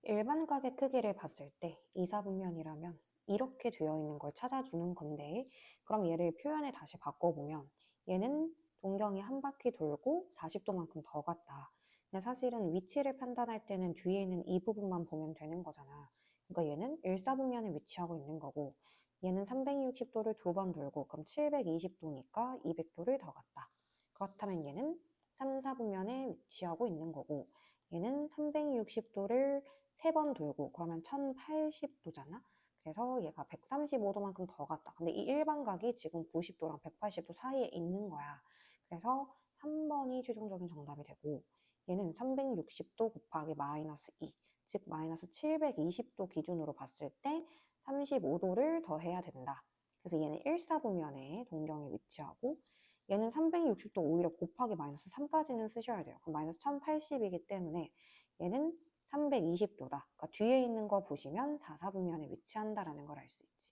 일반각의 크기를 봤을 때 이사분면이라면 이렇게 되어 있는 걸 찾아주는 건데, 그럼 얘를 표현을 다시 바꿔보면 얘는 동경이 한 바퀴 돌고 40도만큼 더 갔다. 근데 사실은 위치를 판단할 때는 뒤에 있는 이 부분만 보면 되는 거잖아. 그러니까 얘는 일사분면에 위치하고 있는 거고, 얘는 360도를 두 번 돌고 그럼 720도니까 200도를 더 갔다. 그렇다면 얘는 3, 4분면에 위치하고 있는 거고, 얘는 360도를 세 번 돌고 그러면 1080도잖아. 그래서 얘가 135도만큼 더 갔다. 근데 이 일반각이 지금 90도랑 180도 사이에 있는 거야. 그래서 3번이 최종적인 정답이 되고, 얘는 360도 곱하기 마이너스 2, 즉 마이너스 720도 기준으로 봤을 때 35도를 더해야 된다. 그래서 얘는 일사분면에 동경에 위치하고, 얘는 360도 오히려 곱하기 마이너스 3까지는 쓰셔야 돼요. 그럼 마이너스 1080이기 때문에 얘는 320도다. 그러니까 뒤에 있는 거 보시면 4, 4분면에 위치한다라는 걸 알 수 있지.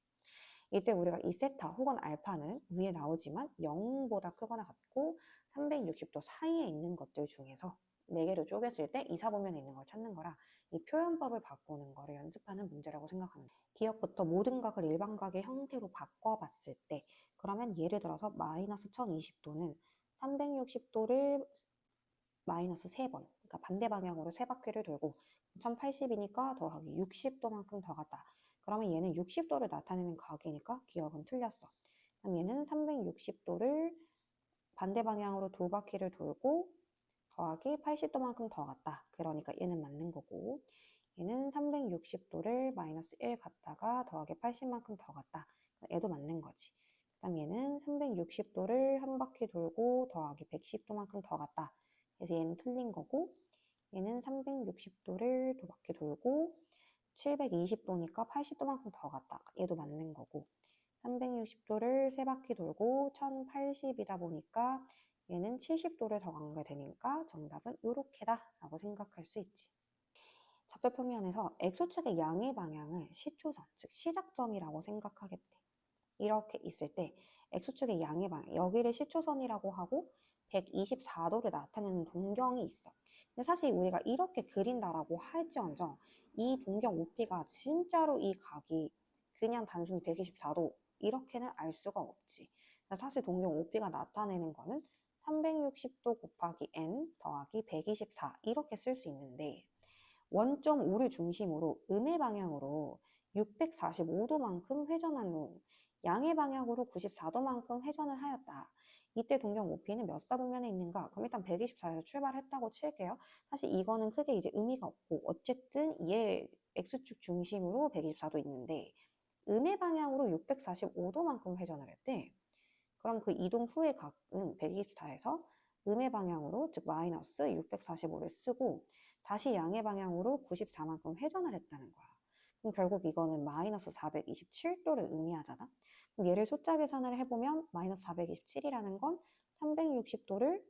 이때 우리가 이 세타 혹은 알파는 위에 나오지만 0보다 크거나 같고 360도 사이에 있는 것들 중에서 4개로 쪼갰을 때 2, 4분면에 있는 걸 찾는 거라 이 표현법을 바꾸는 거를 연습하는 문제라고 생각합니다. 기억부터 모든 각을 일반각의 형태로 바꿔봤을 때, 그러면 예를 들어서 마이너스 1020도는 360도를 마이너스 3번, 그러니까 반대 방향으로 3바퀴를 돌고 1080이니까 더하기 60도만큼 더 갔다. 그러면 얘는 60도를 나타내는 각이니까 기억은 틀렸어. 그럼 얘는 360도를 반대 방향으로 두 바퀴를 돌고 더하기 80도만큼 더 갔다. 그러니까 얘는 맞는 거고, 얘는 360도를 마이너스 1 갔다가 더하기 80만큼 더 갔다. 얘도 맞는 거지. 그 다음 얘는 360도를 한 바퀴 돌고 더하기 110도만큼 더 갔다. 그래서 얘는 틀린 거고, 얘는 360도를 두 바퀴 돌고 720도니까 80도만큼 더 갔다. 얘도 맞는 거고, 360도를 세 바퀴 돌고 1080이다 보니까 얘는 70도를 더 간 게 되니까 정답은 요렇게다 라고 생각할 수 있지. 좌표평면에서 X축의 양의 방향을 시초선, 즉 시작점이라고 생각하겠대. 이렇게 있을 때 X축의 양의 방향, 여기를 시초선이라고 하고 124도를 나타내는 동경이 있어. 근데 사실 우리가 이렇게 그린다라고 할지언정 이 동경 OP가 진짜로 이 각이 그냥 단순히 124도 이렇게는 알 수가 없지. 사실 동경 OP가 나타내는 거는 360도 곱하기 n 더하기 124 이렇게 쓸 수 있는데, 원점 O를 중심으로 음의 방향으로 645도만큼 회전한 후 양의 방향으로 94도만큼 회전을 하였다. 이때 동경 OP는 몇 사분면에 있는가? 그럼 일단 124에서 출발했다고 칠게요. 사실 이거는 크게 이제 의미가 없고, 어쨌든 얘 X축 중심으로 124도 있는데 음의 방향으로 645도만큼 회전을 했대. 그럼 그 이동 후의 각은 124에서 음의 방향으로, 즉 마이너스 645를 쓰고 다시 양의 방향으로 94만큼 회전을 했다는 거야. 그럼 결국 이거는 마이너스 427도를 의미하잖아. 그럼 얘를 숫자 계산을 해보면 마이너스 427이라는 건 360도를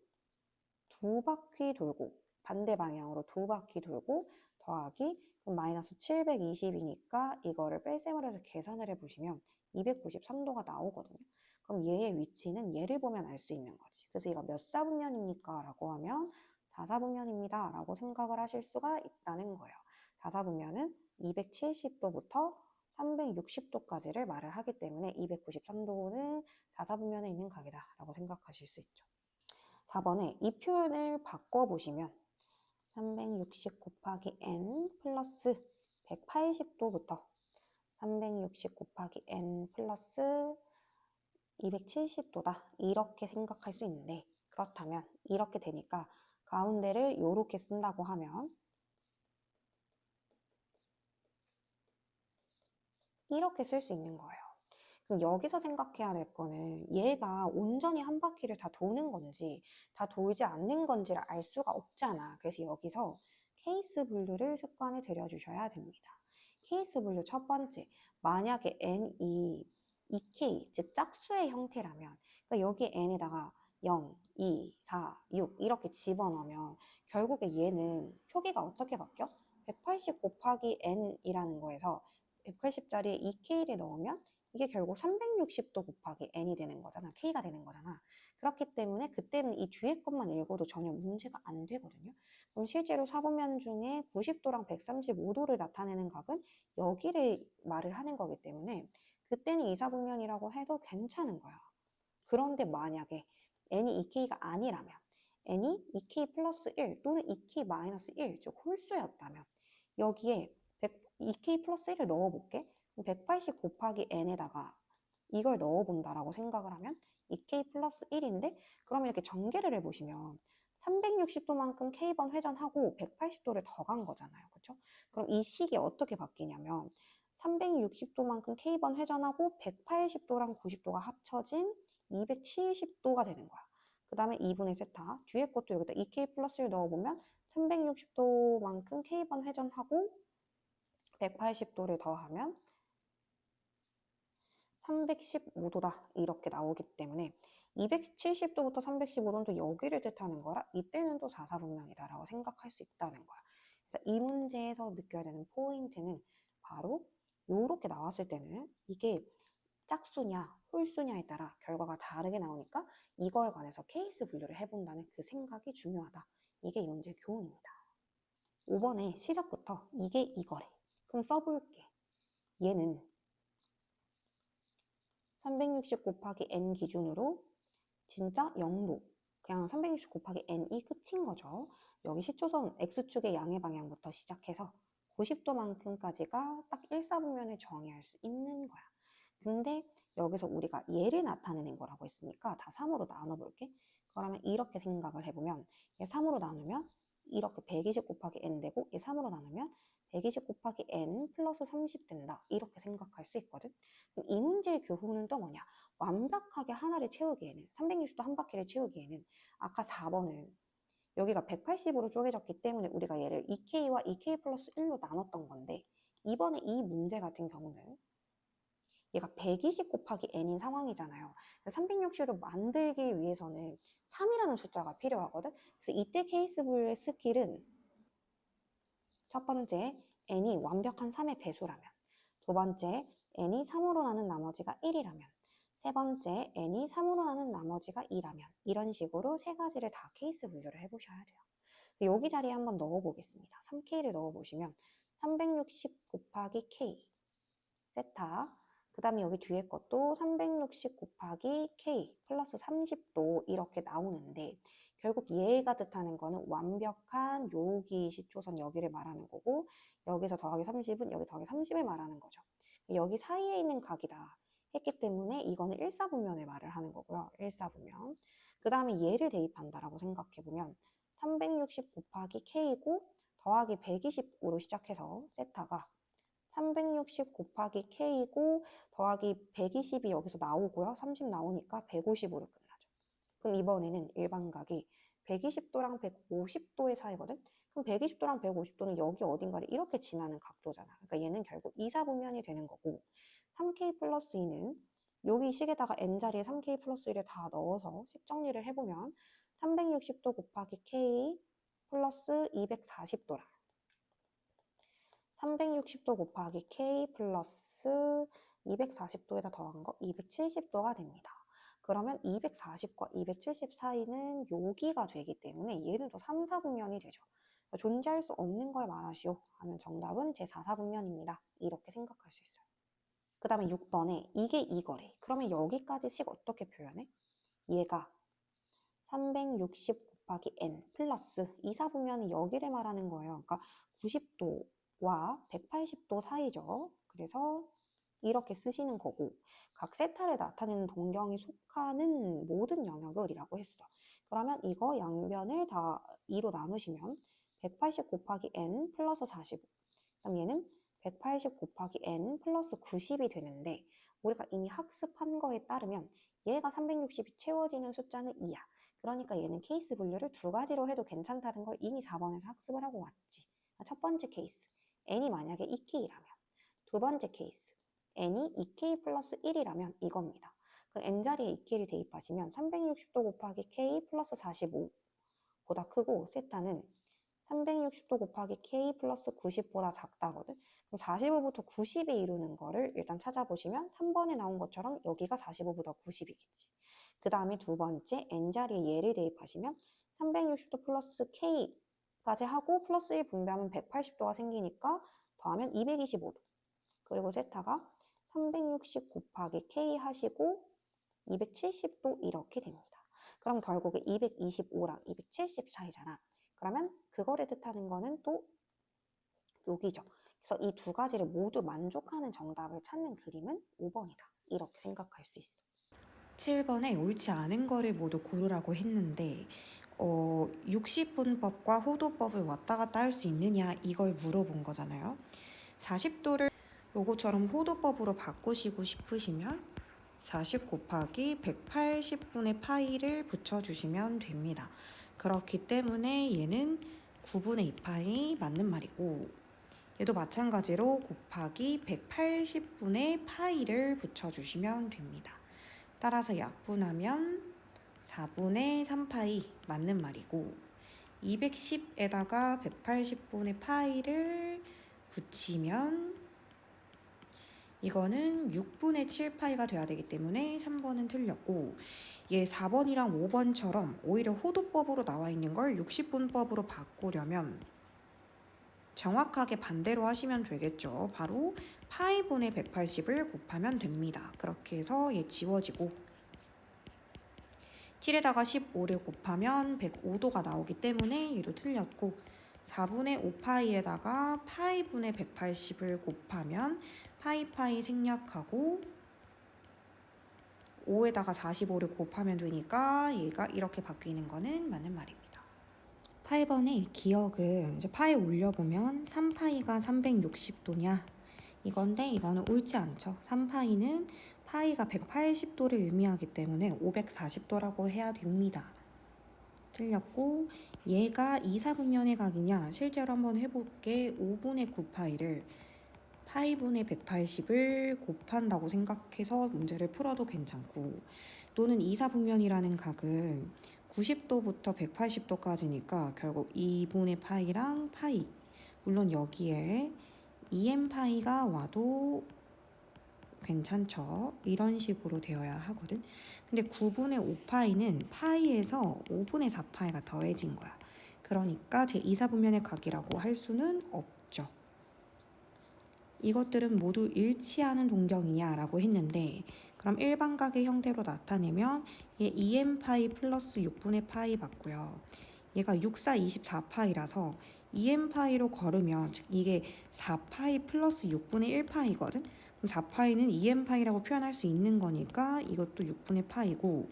두 바퀴 돌고 반대 방향으로 두 바퀴 돌고 더하기 그럼 마이너스 720이니까 이거를 뺄셈을 해서 계산을 해보시면 293도가 나오거든요. 그럼 얘의 위치는 얘를 보면 알 수 있는 거지. 그래서 얘가 몇 사분면입니까? 라고 하면 4사분면입니다. 라고 생각을 하실 수가 있다는 거예요. 4사분면은 270도부터 360도까지를 말을 하기 때문에 293도는 4사분면에 있는 각이다 라고 생각하실 수 있죠. 4번에 이 표현을 바꿔보시면 360 곱하기 n 플러스 180도부터 360 곱하기 n 플러스 270도다 이렇게 생각할 수 있는데, 그렇다면 이렇게 되니까 가운데를 이렇게 쓴다고 하면 이렇게 쓸 수 있는 거예요. 그럼 여기서 생각해야 될 거는 얘가 온전히 한 바퀴를 다 도는 건지 다 돌지 않는 건지를 알 수가 없잖아. 그래서 여기서 케이스 분류를 습관에 들여주셔야 됩니다. 케이스 분류 첫 번째, 만약에 n이 2k, 즉 짝수의 형태라면, 그러니까 여기 n에다가 0, 2, 4, 6 이렇게 집어넣으면 결국에 얘는 표기가 어떻게 바뀌어? 180 곱하기 n이라는 거에서 180짜리에 2k를 넣으면 이게 결국 360도 곱하기 n이 되는 거잖아. k가 되는 거잖아. 그렇기 때문에 그때는 이 뒤에 것만 읽어도 전혀 문제가 안 되거든요. 그럼 실제로 사분면 중에 90도랑 135도를 나타내는 각은 여기를 말을 하는 거기 때문에 그때는 이사분면이라고 해도 괜찮은 거야. 그런데 만약에 n이 2k가 아니라면 n이 2k 플러스 1 또는 2k 마이너스 1, 즉 홀수였다면 여기에 2k 플러스 1을 넣어볼게. 180 곱하기 n에다가 이걸 넣어본다라고 생각을 하면 2k 플러스 1인데 그러면 이렇게 전개를 해보시면 360도만큼 k번 회전하고 180도를 더 간 거잖아요. 그렇죠? 그럼 이 식이 어떻게 바뀌냐면 360도만큼 k번 회전하고 180도랑 90도가 합쳐진 270도가 되는 거야. 그 다음에 2분의 세타, 뒤에 것도 여기다 2k 플러스를 넣어보면 360도만큼 k번 회전하고 180도를 더하면 315도다 이렇게 나오기 때문에 270도부터 315도는 또 여기를 뜻하는 거라 이때는 또 4사분면이다 라고 생각할 수 있다는 거야. 그래서 이 문제에서 느껴야 되는 포인트는 바로 이렇게 나왔을 때는 이게 짝수냐 홀수냐에 따라 결과가 다르게 나오니까 이거에 관해서 케이스 분류를 해본다는 그 생각이 중요하다. 이게 이 문제의 교훈입니다. 5번에 시작부터 이게 이거래. 그럼 써볼게. 얘는 360 곱하기 n 기준으로 진짜 0도, 그냥 360 곱하기 n이 끝인 거죠. 여기 시초선 x축의 양의 방향부터 시작해서 90도만큼까지가 딱 1사분면을 정의할 수 있는 거야. 근데 여기서 우리가 얘를 나타내는 거라고 했으니까 다 3으로 나눠볼게. 그러면 이렇게 생각을 해보면 얘 3으로 나누면 이렇게 120 곱하기 n 되고 얘 3으로 나누면 120 곱하기 n 플러스 30 된다. 이렇게 생각할 수 있거든. 그럼 이 문제의 교훈은 또 뭐냐? 완벽하게 하나를 채우기에는 360도 한 바퀴를 채우기에는 아까 4번은 여기가 180으로 쪼개졌기 때문에 우리가 얘를 2k와 2k 플러스 1로 나눴던 건데 이번에 이 문제 같은 경우는 얘가 120 곱하기 n인 상황이잖아요. 360을 만들기 위해서는 3이라는 숫자가 필요하거든. 그래서 이때 케이스 분류의 스킬은 첫 번째, n이 완벽한 3의 배수라면, 두 번째, n이 3으로 나눈 나머지가 1이라면, 세 번째, n이 3으로 나눈 나머지가 2라면 이런 식으로 세 가지를 다 케이스 분류를 해보셔야 돼요. 여기 자리에 한번 넣어보겠습니다. 3k를 넣어보시면 360 곱하기 k 세타, 그 다음에 여기 뒤에 것도 360 곱하기 k 플러스 30도 이렇게 나오는데 결국 얘가 뜻하는 거는 완벽한 여기 시초선 여기를 말하는 거고 여기서 더하기 30은 여기 더하기 30을 말하는 거죠. 여기 사이에 있는 각이다 했기 때문에 이거는 1사분면을 말을 하는 거고요. 1사분면. 그 다음에 얘를 대입한다라고 생각해보면 360 곱하기 k이고 더하기 120으로 시작해서 세타가 360 곱하기 k이고 더하기 120이 여기서 나오고요. 30 나오니까 150으로 끝나죠. 그럼 이번에는 일반각이 120도랑 150도의 사이거든? 그럼 120도랑 150도는 여기 어딘가를 이렇게 지나는 각도잖아. 그러니까 얘는 결국 이사분면이 되는 거고 3k 플러스 2는 여기 식에다가 n자리에 3k 플러스 1을 다 넣어서 식 정리를 해보면 360도 곱하기 k 플러스 240도라. 360도 곱하기 k 플러스 240도에다 더한 거 270도가 됩니다. 그러면 240과 270 사이는 여기가 되기 때문에 얘는 또 3, 4분면이 되죠. 존재할 수 없는 걸 말하시오 하면 정답은 제 4, 4분면입니다. 이렇게 생각할 수 있어요. 그 다음에 6번에 이게 이거래. 그러면 여기까지 식 어떻게 표현해? 얘가 360 곱하기 n 플러스 2, 4분면이 여기를 말하는 거예요. 그러니까 90도와 180도 사이죠. 그래서 이렇게 쓰시는 거고 각 세타를 나타내는 동경이 속하는 모든 영역을 이라고 했어. 그러면 이거 양변을 다 2로 나누시면 180 곱하기 n 플러스 45. 그럼 얘는 180 곱하기 n 플러스 90이 되는데 우리가 이미 학습한 거에 따르면 얘가 360이 채워지는 숫자는 2야. 그러니까 얘는 케이스 분류를 두 가지로 해도 괜찮다는 걸 이미 4번에서 학습을 하고 왔지. 첫 번째 케이스, n이 만약에 2k라면 두 번째 케이스, n이 2k 플러스 1이라면 이겁니다. 그 n자리에 2k를 대입하시면 360도 곱하기 k 플러스 45보다 크고 세타는 360도 곱하기 k 플러스 90보다 작다거든. 그럼 45부터 90이 이루는 거를 일단 찾아보시면 3번에 나온 것처럼 여기가 45보다 90이겠지. 그 다음에 두 번째 n자리에 얘를 대입하시면 360도 플러스 k까지 하고 플러스 1 분배하면 180도가 생기니까 더하면 225도. 그리고 세타가 360 곱하기 k 하시고 270도 이렇게 됩니다. 그럼 결국에 225랑 270 차이잖아. 그러면 그거를 뜻하는 거는 또 여기죠. 그래서 이 두 가지를 모두 만족하는 정답을 찾는 그림은 5번이다. 이렇게 생각할 수 있어. 7번에 옳지 않은 거를 모두 고르라고 했는데 60분법과 호도법을 왔다 갔다 할 수 있느냐 이걸 물어본 거잖아요. 40도를 요거처럼 호도법으로 바꾸시고 싶으시면 40 곱하기 180분의 파이를 붙여주시면 됩니다. 그렇기 때문에 얘는 9분의 2파이 맞는 말이고 얘도 마찬가지로 곱하기 180분의 파이를 붙여주시면 됩니다. 따라서 약분하면 4분의 3파이 맞는 말이고 210에다가 180분의 파이를 붙이면 이거는 6분의 7파이가 돼야 되기 때문에 3번은 틀렸고 얘 4번이랑 5번처럼 오히려 호도법으로 나와 있는 걸 60분법으로 바꾸려면 정확하게 반대로 하시면 되겠죠. 바로 파이분의 180을 곱하면 됩니다. 그렇게 해서 얘 지워지고 7에다가 15를 곱하면 105도가 나오기 때문에 얘도 틀렸고 4분의 5파이에다가 파이분의 180을 곱하면 파이 생략하고 5에다가 45를 곱하면 되니까 얘가 이렇게 바뀌는 거는 맞는 말입니다. 8번의 기억은 이제 파이 올려보면 3파이가 360도냐 이건데 이거는 옳지 않죠. 3파이는 파이가 180도를 의미하기 때문에 540도라고 해야 됩니다. 틀렸고 얘가 2, 4분면의 각이냐 실제로 한번 해볼게. 5분의 9파이를 파이분의 180을 곱한다고 생각해서 문제를 풀어도 괜찮고 또는 2, 4분면이라는 각은 90도부터 180도까지니까 결국 2분의 파이랑 파이 물론 여기에 2n 파이가 와도 괜찮죠. 이런 식으로 되어야 하거든. 근데 9분의 5파이는 파이에서 5분의 4파이가 더해진 거야. 그러니까 제 2, 4분면의 각이라고 할 수는 없죠. 이것들은 모두 일치하는 동경이냐라고 했는데 그럼 일반각의 형태로 나타내면 얘 2n 파이 플러스 6분의 파이 맞고요. 얘가 6, 4, 24파이라서 2n 파이로 걸으면 즉 이게 4파이 플러스 6분의 1파이거든. 그럼 4파이는 2n 파이라고 표현할 수 있는 거니까 이것도 6분의 파이고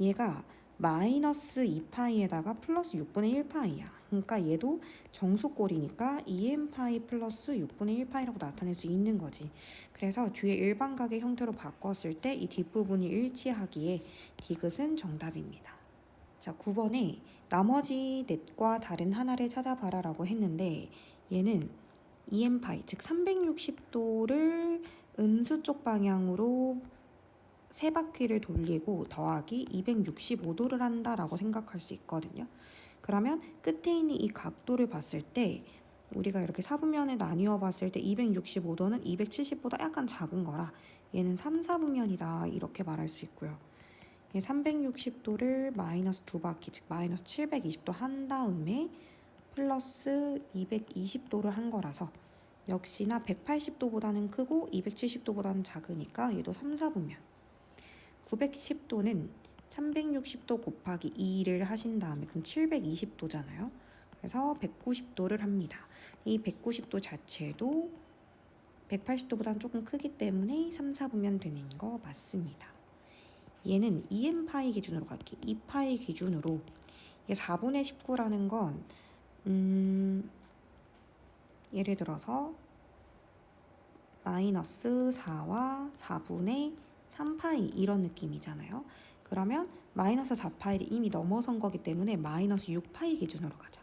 얘가 마이너스 2파이에다가 플러스 6분의 1파이야. 그러니까 얘도 정수꼴이니까 2n파이 플러스 6분의 1파이라고 나타낼 수 있는 거지. 그래서 뒤에 일반각의 형태로 바꿨을 때 이 뒷부분이 일치하기에 디귿은 정답입니다. 자, 9번에 나머지 넷과 다른 하나를 찾아봐라 라고 했는데 얘는 2n파이 즉 360도를 음수 쪽 방향으로 세 바퀴를 돌리고 더하기 265도를 한다라고 생각할 수 있거든요. 그러면 끝에 있는 이 각도를 봤을 때 우리가 이렇게 사분면에 나뉘어 봤을 때 265도는 270보다 약간 작은 거라 얘는 3, 4분면이다 이렇게 말할 수 있고요. 360도를 마이너스 2바퀴 즉 마이너스 720도 한 다음에 플러스 220도를 한 거라서 역시나 180도보다는 크고 270도보다는 작으니까 얘도 3, 4분면. 910도는 360도 곱하기 2를 하신 다음에 그럼 720도잖아요. 그래서 190도를 합니다. 이 190도 자체도 180도보다는 조금 크기 때문에 3, 4분면 되는 거 맞습니다. 얘는 2n파이 기준으로 갈게. 2파이 기준으로 이게 4분의 19라는 건 예를 들어서 마이너스 4와 4분의 3파이 이런 느낌이잖아요. 그러면 마이너스 4파이를 이미 넘어선 거기 때문에 마이너스 6파이 기준으로 가자.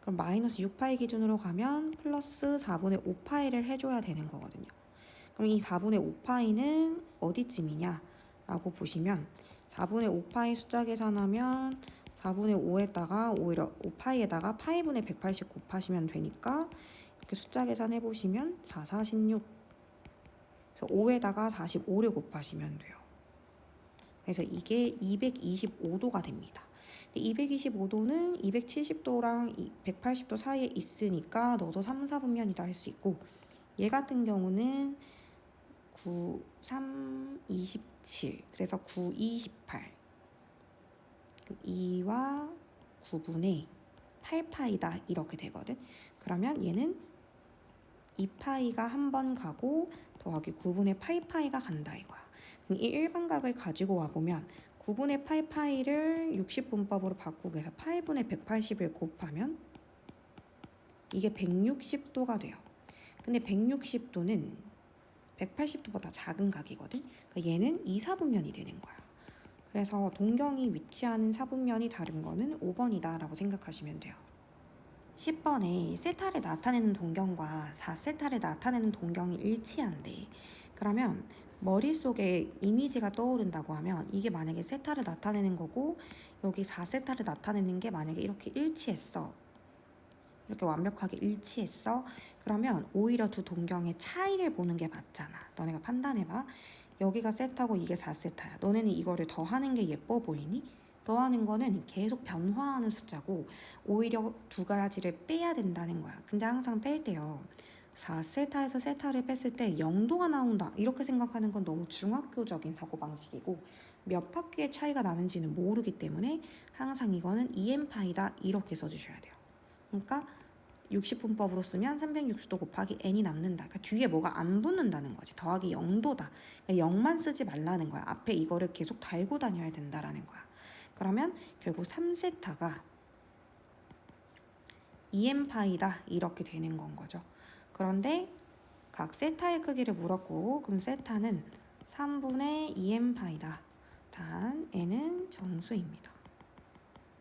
그럼 마이너스 6파이 기준으로 가면 플러스 4분의 5파이를 해줘야 되는 거거든요. 그럼 이 4분의 5파이는 어디쯤이냐 라고 보시면 4분의 5파이 숫자 계산하면 4분의 5에다가 오히려 5파이에다가 파이분의 180 곱하시면 되니까 이렇게 숫자 계산해 보시면 4, 46 그래서 5에다가 45를 곱하시면 돼요. 그래서 이게 225도가 됩니다. 225도는 270도랑 180도 사이에 있으니까 넣어서 3, 4분면이다 할 수 있고, 얘 같은 경우는 9, 3, 27, 그래서 9, 28, 2와 9분의 8파이다 이렇게 되거든. 그러면 얘는 2파이가 한 번 가고 더하기 9분의 8파이가 간다 이거야. 그럼 이 일반각을 가지고 와보면 9분의 8파이를 60분법으로 바꾸고 해서 8분의 180을 곱하면 이게 160도가 돼요. 근데 160도는 180도보다 작은 각이거든. 그러니까 얘는 2, 4분면이 되는 거야. 그래서 동경이 위치하는 사분면이 다른 거는 5번이다 라고 생각하시면 돼요. 10번에 세타를 나타내는 동경과 4세타를 나타내는 동경이 일치한대. 그러면 머릿속에 이미지가 떠오른다고 하면 이게 만약에 세타를 나타내는 거고 여기 4세타를 나타내는 게 만약에 이렇게 일치했어. 이렇게 완벽하게 일치했어. 그러면 오히려 두 동경의 차이를 보는 게 맞잖아. 너네가 판단해봐. 여기가 세타고 이게 4세타야. 너네는 이거를 더하는 게 예뻐 보이니? 더하는 거는 계속 변화하는 숫자고 오히려 두 가지를 빼야 된다는 거야. 근데 항상 뺄 때요. 4세타에서 세타를 뺐을 때 0도가 나온다. 이렇게 생각하는 건 너무 중학교적인 사고방식이고 몇 바퀴의 차이가 나는지는 모르기 때문에 항상 이거는 2n파이다. 이렇게 써주셔야 돼요. 그러니까 60분법으로 쓰면 360도 곱하기 n이 남는다. 그러니까 뒤에 뭐가 안 붙는다는 거지. 더하기 0도다. 그러니까 0만 쓰지 말라는 거야. 앞에 이거를 계속 달고 다녀야 된다라는 거야. 그러면 결국 3세타가 2n파이다 이렇게 되는 건 거죠. 그런데 각 세타의 크기를 물었고 그럼 세타는 3분의 2n파이다. 단 n은 정수입니다.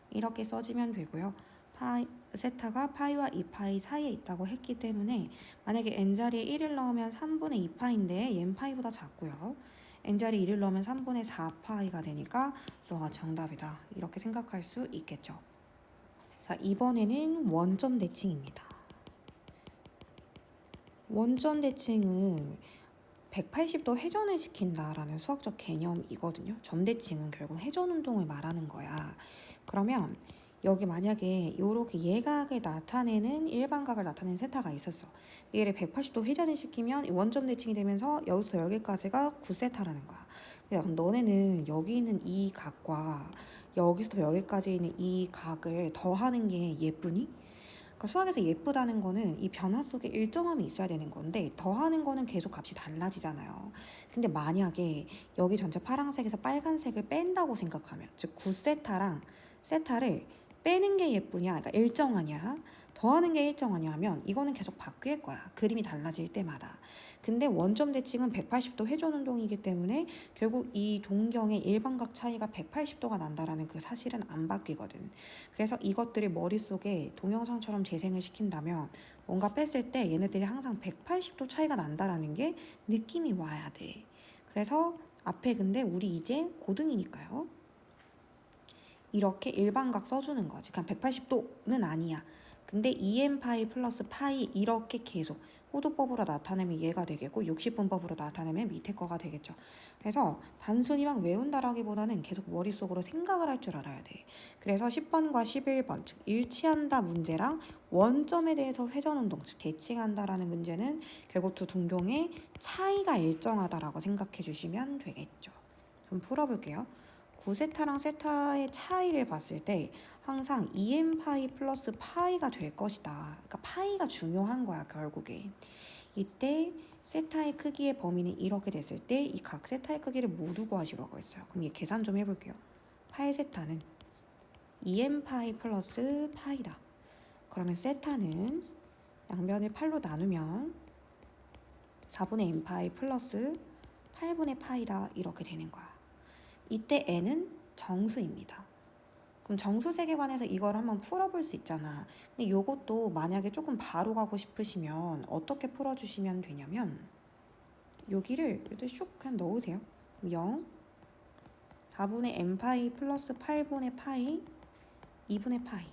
이렇게 써지면 되고요. 세타가 파이와 2파이 사이에 있다고 했기 때문에 만약에 n자리에 1을 넣으면 3분의 2파인데 얘는 파이보다 작고요. n자리에 1을 넣으면 3분의 4파이가 되니까 너가 정답이다. 이렇게 생각할 수 있겠죠. 자, 이번에는 원점 대칭입니다. 원점 대칭은 180도 회전을 시킨다라는 수학적 개념이거든요. 점대칭은 결국 회전 운동을 말하는 거야. 그러면 여기 만약에 이렇게 예각을 나타내는 일반각을 나타내는 세타가 있었어. 얘를 180도 회전을 시키면 원점 대칭이 되면서 여기서 여기까지가 9세타라는 거야. 그럼 너네는 여기 있는 이 각과 여기서 여기까지 있는 이 각을 더하는 게 예쁘니? 그러니까 수학에서 예쁘다는 거는 이 변화 속에 일정함이 있어야 되는 건데 더하는 거는 계속 값이 달라지잖아요. 근데 만약에 여기 전체 파란색에서 빨간색을 뺀다고 생각하면 즉 9세타랑 세타를 빼는 게 예쁘냐, 그러니까 일정하냐, 더하는 게 일정하냐 하면 이거는 계속 바뀔 거야. 그림이 달라질 때마다. 근데 원점 대칭은 180도 회전 운동이기 때문에 결국 이 동경의 일반각 차이가 180도가 난다라는 그 사실은 안 바뀌거든. 그래서 이것들을 머릿속에 동영상처럼 재생을 시킨다면 뭔가 뺐을 때 얘네들이 항상 180도 차이가 난다라는 게 느낌이 와야 돼. 그래서 앞에 근데 우리 이제 고등이니까요. 이렇게 일반각 써주는 거지. 그냥 180도는 아니야. 근데 2n파이 플러스 파이 이렇게 계속 호도법으로 나타내면 얘가 되겠고 60분법으로 나타내면 밑에 거가 되겠죠. 그래서 단순히 막 외운다라기보다는 계속 머릿속으로 생각을 할 줄 알아야 돼. 그래서 10번과 11번 즉 일치한다 문제랑 원점에 대해서 회전운동 즉 대칭한다라는 문제는 결국 두 동경의 차이가 일정하다라고 생각해 주시면 되겠죠. 좀 풀어볼게요. 9세타랑 세타의 차이를 봤을 때 항상 2n파이 플러스 파이가 될 것이다. 그러니까 파이가 중요한 거야 결국에. 이때 세타의 크기의 범위는 이렇게 됐을 때 이 각 세타의 크기를 모두 구하시라고 했어요. 그럼 얘 계산 좀 해볼게요. 8세타는 2n파이 플러스 파이다. 그러면 세타는 양변을 8로 나누면 4분의 n파이 플러스 8분의 파이다 이렇게 되는 거야. 이때 n은 정수입니다. 그럼 정수 세계관에서 이걸 한번 풀어볼 수 있잖아. 근데 이것도 만약에 조금 바로 가고 싶으시면 어떻게 풀어주시면 되냐면 여기를 이렇게 슉 그냥 넣으세요. 0, 4분의 n파이 플러스 8분의 파이, 2분의 파이.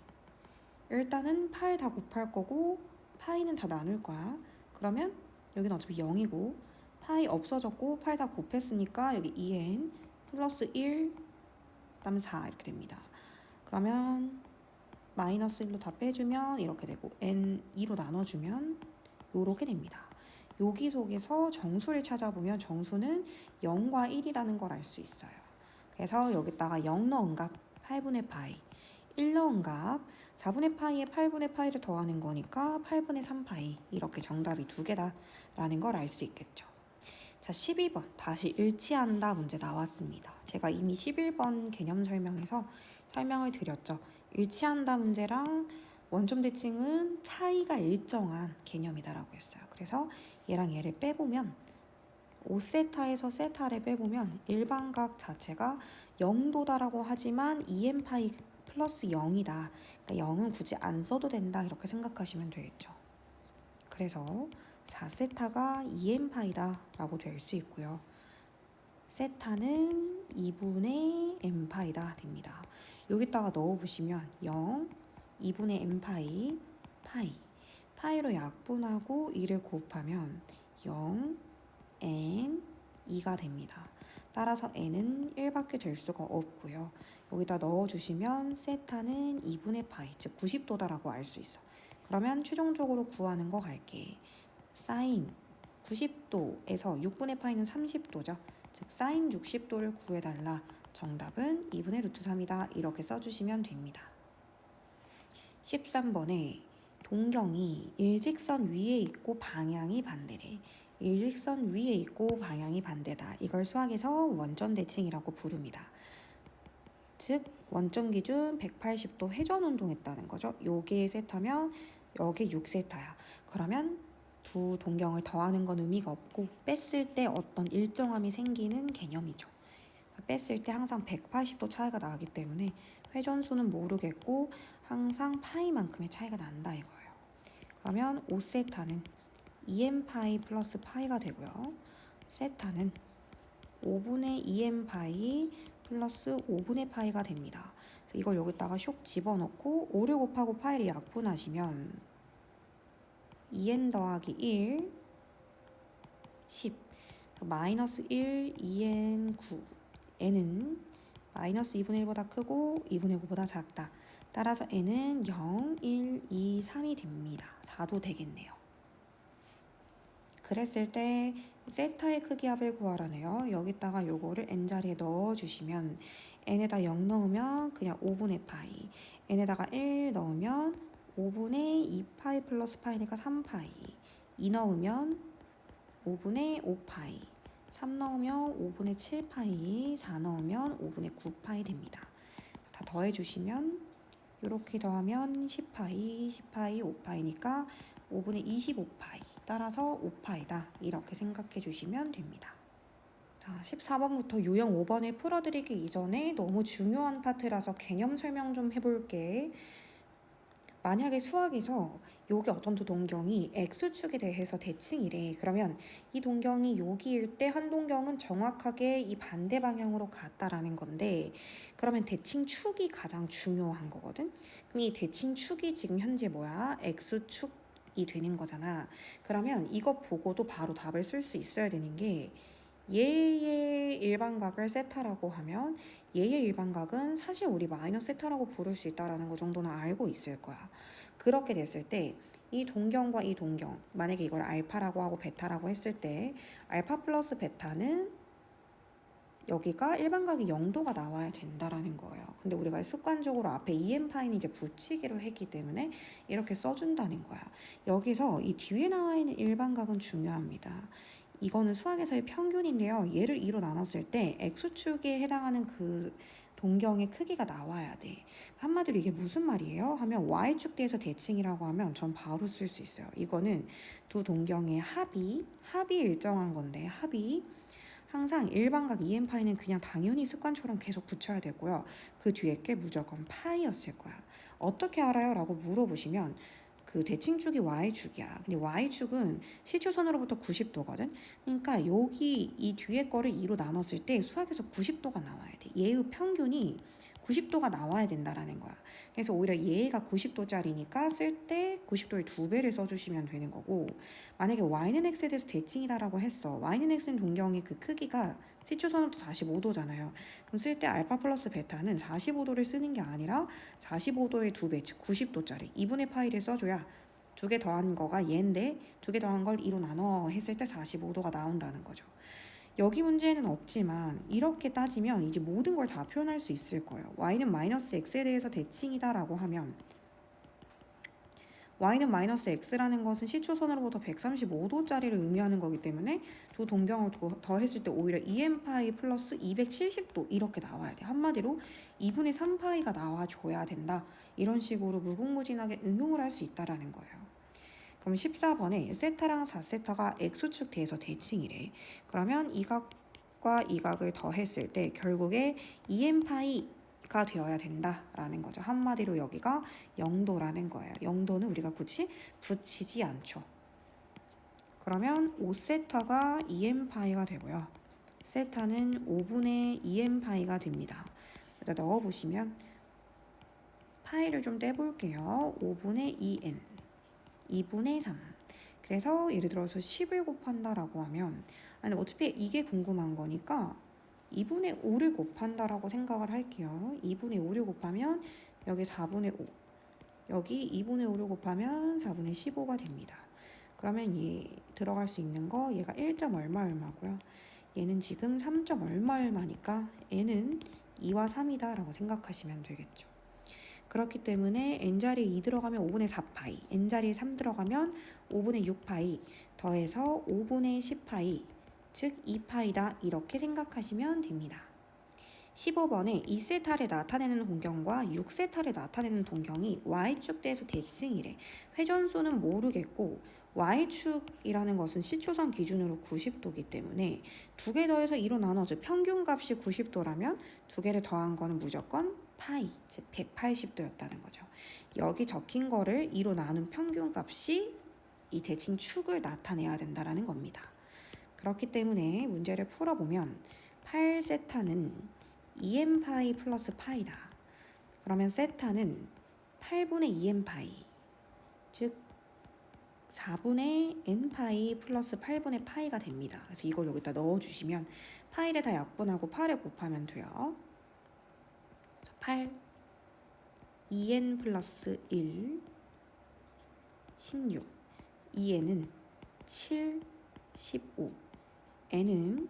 일단은 파이 다 곱할 거고 파이는 다 나눌 거야. 그러면 여기는 어차피 0이고 파이 없어졌고 파이 다 곱했으니까 여기 2n 플러스 1, 그다음에 4 이렇게 됩니다. 그러면 마이너스 1로 다 빼주면 이렇게 되고 n 2로 나눠주면 이렇게 됩니다. 여기 속에서 정수를 찾아보면 정수는 0과 1이라는 걸 알 수 있어요. 그래서 여기다가 0 넣은 값 8분의 파이, 1 넣은 값 4분의 파이에 8분의 파이를 더하는 거니까 8분의 3파이, 이렇게 정답이 두 개다라는 걸 알 수 있겠죠. 자, 12번 다시 일치한다 문제 나왔습니다. 제가 이미 11번 개념 설명에서 설명을 드렸죠. 일치한다 문제랑 원점 대칭은 차이가 일정한 개념이다라고 했어요. 그래서 얘랑 얘를 빼보면 5세타에서 세타를 빼보면 일반각 자체가 0도다라고 하지만 2n파이 플러스 0이다. 그러니까 0은 굳이 안 써도 된다, 이렇게 생각하시면 되겠죠. 그래서 4세타가 2n파이다 라고 될 수 있고요. 세타는 2분의 n파이다 됩니다. 여기다가 넣어보시면 0, 2분의 n파이, 파이, 파이로 약분하고 2를 곱하면 0, n, 2가 됩니다. 따라서 n은 1밖에 될 수가 없고요. 여기다 넣어주시면 세타는 2분의 파이, 즉 90도다라고 알 수 있어. 그러면 최종적으로 구하는 거 갈게. 사인 90도에서 6분의 파이는 30도죠. 즉 사인 60도를 구해달라. 정답은 2분의 루트 3이다. 이렇게 써주시면 됩니다. 13번에 동경이 일직선 위에 있고 방향이 반대래. 일직선 위에 있고 방향이 반대다. 이걸 수학에서 원점 대칭이라고 부릅니다. 즉 원점 기준 180도 회전 운동했다는 거죠. 요게 세타면 여기 6세타야. 그러면 두 동경을 더하는 건 의미가 없고 뺐을 때 어떤 일정함이 생기는 개념이죠. 뺐을 때 항상 180도 차이가 나기 때문에 회전수는 모르겠고 항상 파이만큼의 차이가 난다 이거예요. 그러면 5세타는 2n파이 플러스 파이가 되고요. 세타는 5분의 2n파이 플러스 5분의 파이가 됩니다. 이걸 여기다가 쇽 집어넣고 5를 곱하고 파이를 약분하시면 2n 더하기 1, 10, 마이너스 1, 2n, 9. n은 마이너스 2분의 1보다 크고 2분의 9보다 작다. 따라서 n은 0, 1, 2, 3이 됩니다. 4도 되겠네요. 그랬을 때 세타의 크기 합을 구하라네요. 여기다가 요거를 n자리에 넣어주시면 n에다 0 넣으면 그냥 5분의 파이, n에다가 1 넣으면 5분의 2파이 플러스 파이니까 3파이, 2 넣으면 5분의 5파이, 3 넣으면 5분의 7파이, 4 넣으면 5분의 9파이 됩니다. 다 더해주시면 이렇게 더하면 10파이, 10파이, 5파이니까 5분의 25파이, 따라서 5파이다. 이렇게 생각해 주시면 됩니다. 자, 14번부터 유형 5번을 풀어드리기 이전에 너무 중요한 파트라서 개념 설명 좀 해볼게. 만약에 수학에서 여기 어떤 두 동경이 X축에 대해서 대칭이래. 그러면 이 동경이 여기일 때 한 동경은 정확하게 이 반대 방향으로 갔다라는 건데, 그러면 대칭축이 가장 중요한 거거든. 그럼 이 대칭축이 지금 현재 뭐야? X축이 되는 거잖아. 그러면 이거 보고도 바로 답을 쓸 수 있어야 되는 게, 얘의 일반각을 세타라고 하면 얘의 일반각은 사실 우리 마이너스 세타라고 부를 수 있다라는 거 정도는 알고 있을 거야. 그렇게 됐을 때 이 동경과 이 동경, 만약에 이걸 알파라고 하고 베타라고 했을 때 알파 플러스 베타는 여기가 일반각이 0도가 나와야 된다라는 거예요. 근데 우리가 습관적으로 앞에 EM파이는 이제 붙이기로 했기 때문에 이렇게 써준다는 거야. 여기서 이 뒤에 나와 있는 일반각은 중요합니다. 이거는 수학에서의 평균인데요. 얘를 2로 나눴을 때 X축에 해당하는 그 동경의 크기가 나와야 돼. 한마디로 이게 무슨 말이에요? 하면 Y축 대에서 대칭이라고 하면 전 바로 쓸 수 있어요. 이거는 두 동경의 합이 일정한 건데, 합이 항상 일반각 EM파이는 그냥 당연히 습관처럼 계속 붙여야 되고요. 그 뒤에 게 무조건 파이였을 거야. 어떻게 알아요? 라고 물어보시면 그 대칭축이 Y축이야. 근데 Y축은 시초선으로부터 90도거든. 그러니까 여기 이 뒤에 거를 2로 나눴을 때 수학에서 90도가 나와야 돼. 얘의 평균이 90도가 나와야 된다라는 거야. 그래서 오히려 얘가 90도짜리니까 쓸 때 90도의 2배를 써주시면 되는 거고, 만약에 y는 x에 대해서 대칭이다라고 했어. y는 x는 동경의 그 크기가 시초선으로도 45도잖아요. 그럼 쓸 때 알파 플러스 베타는 45도를 쓰는 게 아니라 45도의 2배, 즉 90도짜리 2분의 파이를 써줘야 두 개 더한 거가 얘인데 두 개 더한 걸 2로 나눠 했을 때 45도가 나온다는 거죠. 여기 문제는 없지만 이렇게 따지면 이제 모든 걸 다 표현할 수 있을 거예요. y는 마이너스 x에 대해서 대칭이다 라고 하면 y는 마이너스 x라는 것은 시초선으로부터 135도짜리를 의미하는 거기 때문에 두 동경을 더했을 때 오히려 2n파이 플러스 270도 이렇게 나와야 돼. 한마디로 2분의 3파이가 나와줘야 된다. 이런 식으로 무궁무진하게 응용을 할 수 있다라는 거예요. 그럼 14번에 세타랑 4세타가 x축 대에서 대칭이래. 그러면 이 각과 이 각을 더했을 때 결국에 2n파이가 되어야 된다라는 거죠. 한마디로 여기가 0도라는 거예요. 0도는 우리가 굳이 붙이지 않죠. 그러면 5세타가 2n파이가 되고요. 세타는 5분의 2n파이가 됩니다. 여기다 넣어보시면 파이를 좀 떼볼게요. 5분의 2n 2분의 3. 그래서 예를 들어서 10을 곱한다라고 하면 아니 어차피 이게 궁금한 거니까 2분의 5를 곱한다라고 생각을 할게요. 2분의 5를 곱하면 여기 4분의 5. 여기 2분의 5를 곱하면 4분의 15가 됩니다. 그러면 얘 들어갈 수 있는 거 얘가 1점 얼마 얼마고요. 얘는 지금 3점 얼마 얼마니까 얘는 2와 3이다 라고 생각하시면 되겠죠. 그렇기 때문에 n자리에 2 들어가면 5분의 4파이, n자리에 3 들어가면 5분의 6파이, 더해서 5분의 10파이, 즉 2파이다 이렇게 생각하시면 됩니다. 15번에 2세타를 나타내는 동경과 6세타를 나타내는 동경이 y축대에서 대칭이래. 회전수는 모르겠고 y축이라는 것은 시초선 기준으로 90도이기 때문에 두 개 더해서 2로 나눠줘. 평균값이 90도라면 두 개를 더한 거는 무조건 파이, 즉 180도였다는 거죠. 여기 적힌 거를 2로 나눈 평균값이 이 대칭 축을 나타내야 된다는 겁니다. 그렇기 때문에 문제를 풀어보면 8세타는 2n파이 플러스 파이다. 그러면 세타는 8분의 2n파이, 즉 4분의 n파이 플러스 8분의 파이가 됩니다. 그래서 이걸 여기다 넣어주시면 파이를 다 약분하고 8을 곱하면 돼요. 8, 2n 플러스 1, 16, 2n은 7, 15, n은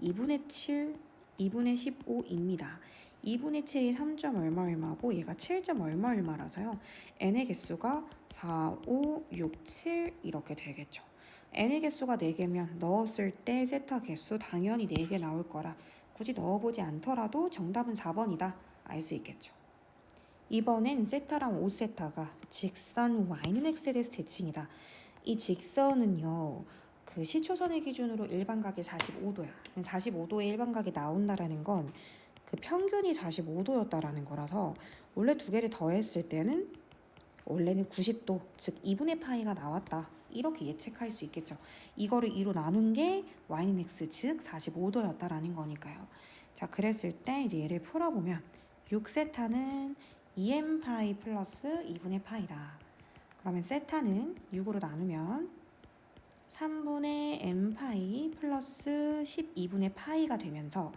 2분의 7, 2분의 15입니다. 2분의 7이 3점 얼마 얼마고 얘가 7점 얼마 얼마라서요. n의 개수가 4, 5, 6, 7 이렇게 되겠죠. n의 개수가 4개면 넣었을 때 세타 개수 당연히 4개 나올 거라 굳이 넣어보지 않더라도 정답은 4번이다. 알 수 있겠죠. 이번엔 세타랑 5세타가 직선 y는 x에 대해서 대칭이다. 이 직선은요. 그 시초선의 기준으로 일반각이 45도야. 45도의 일반각이 나온다라는 건 그 평균이 45도였다라는 거라서 원래 두 개를 더했을 때는 원래는 90도, 즉 2분의 파이가 나왔다. 이렇게 예측할 수 있겠죠. 이거를 2로 나눈 게 y는 x, 즉 45도였다라는 거니까요. 자, 그랬을 때 이제 얘를 풀어보면 6세타는 2n파이 플러스 2분의 파이다. 그러면 세타는 6으로 나누면 3분의 n파이 플러스 12분의 파이가 되면서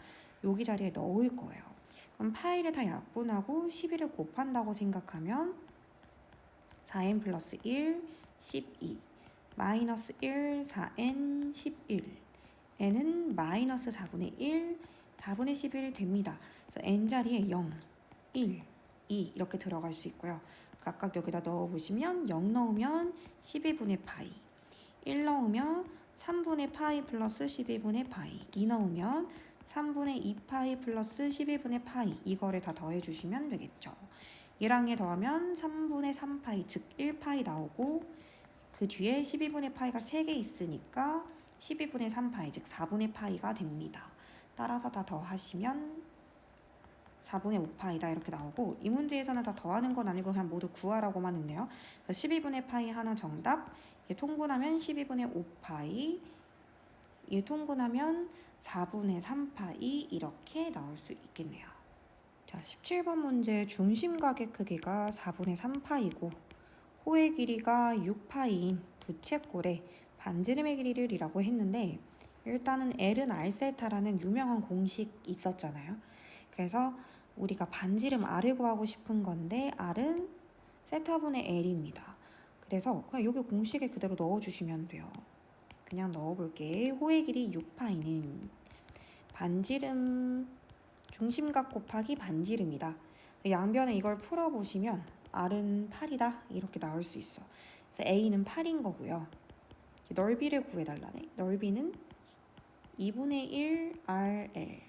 여기 자리에 넣을 거예요. 그럼 파이를 다 약분하고 11을 곱한다고 생각하면 4n 플러스 1, 12, 마이너스 1, 4n, 11, n은 마이너스 4분의 1, 4분의 11이 됩니다. 그래서 n자리에 0, 1, 2 이렇게 들어갈 수 있고요. 각각 여기다 넣어보시면 0 넣으면 12분의 파이, 1 넣으면 3분의 파이 플러스 12분의 파이, 2 넣으면 3분의 2파이 플러스 12분의 파이 이거를 다 더해주시면 되겠죠. 얘랑 얘 더하면 3분의 3파이 즉 1파이 나오고 그 뒤에 12분의 파이가 3개 있으니까 12분의 3파이 즉 4분의 파이가 됩니다. 따라서 다 더하시면 4분의 5파이다 이렇게 나오고 이 문제에서는 다 더하는 건 아니고 그냥 모두 구하라고만 했네요. 12분의 파이 하나 정답, 얘 통분하면 12분의 5파이, 얘 통분하면 4분의 3파이 이렇게 나올 수 있겠네요. 자, 17번 문제 중심각의 크기가 4분의 3파이고 호의 길이가 6파이인 부채꼴의 반지름의 길이를 이라고 했는데 일단은 L은 R세타라는 유명한 공식 있었잖아요. 그래서 우리가 반지름 R을 구하고 싶은 건데 R은 세타분의 L입니다. 그래서 그냥 여기 공식에 그대로 넣어주시면 돼요. 그냥 넣어볼게. 호의 길이 6파이는 반지름 중심각 곱하기 반지름이다. 양변에 이걸 풀어보시면 R은 8이다 이렇게 나올 수 있어. 그래서 A는 8인 거고요. 넓이를 구해달라네. 넓이는 2분의 1 RL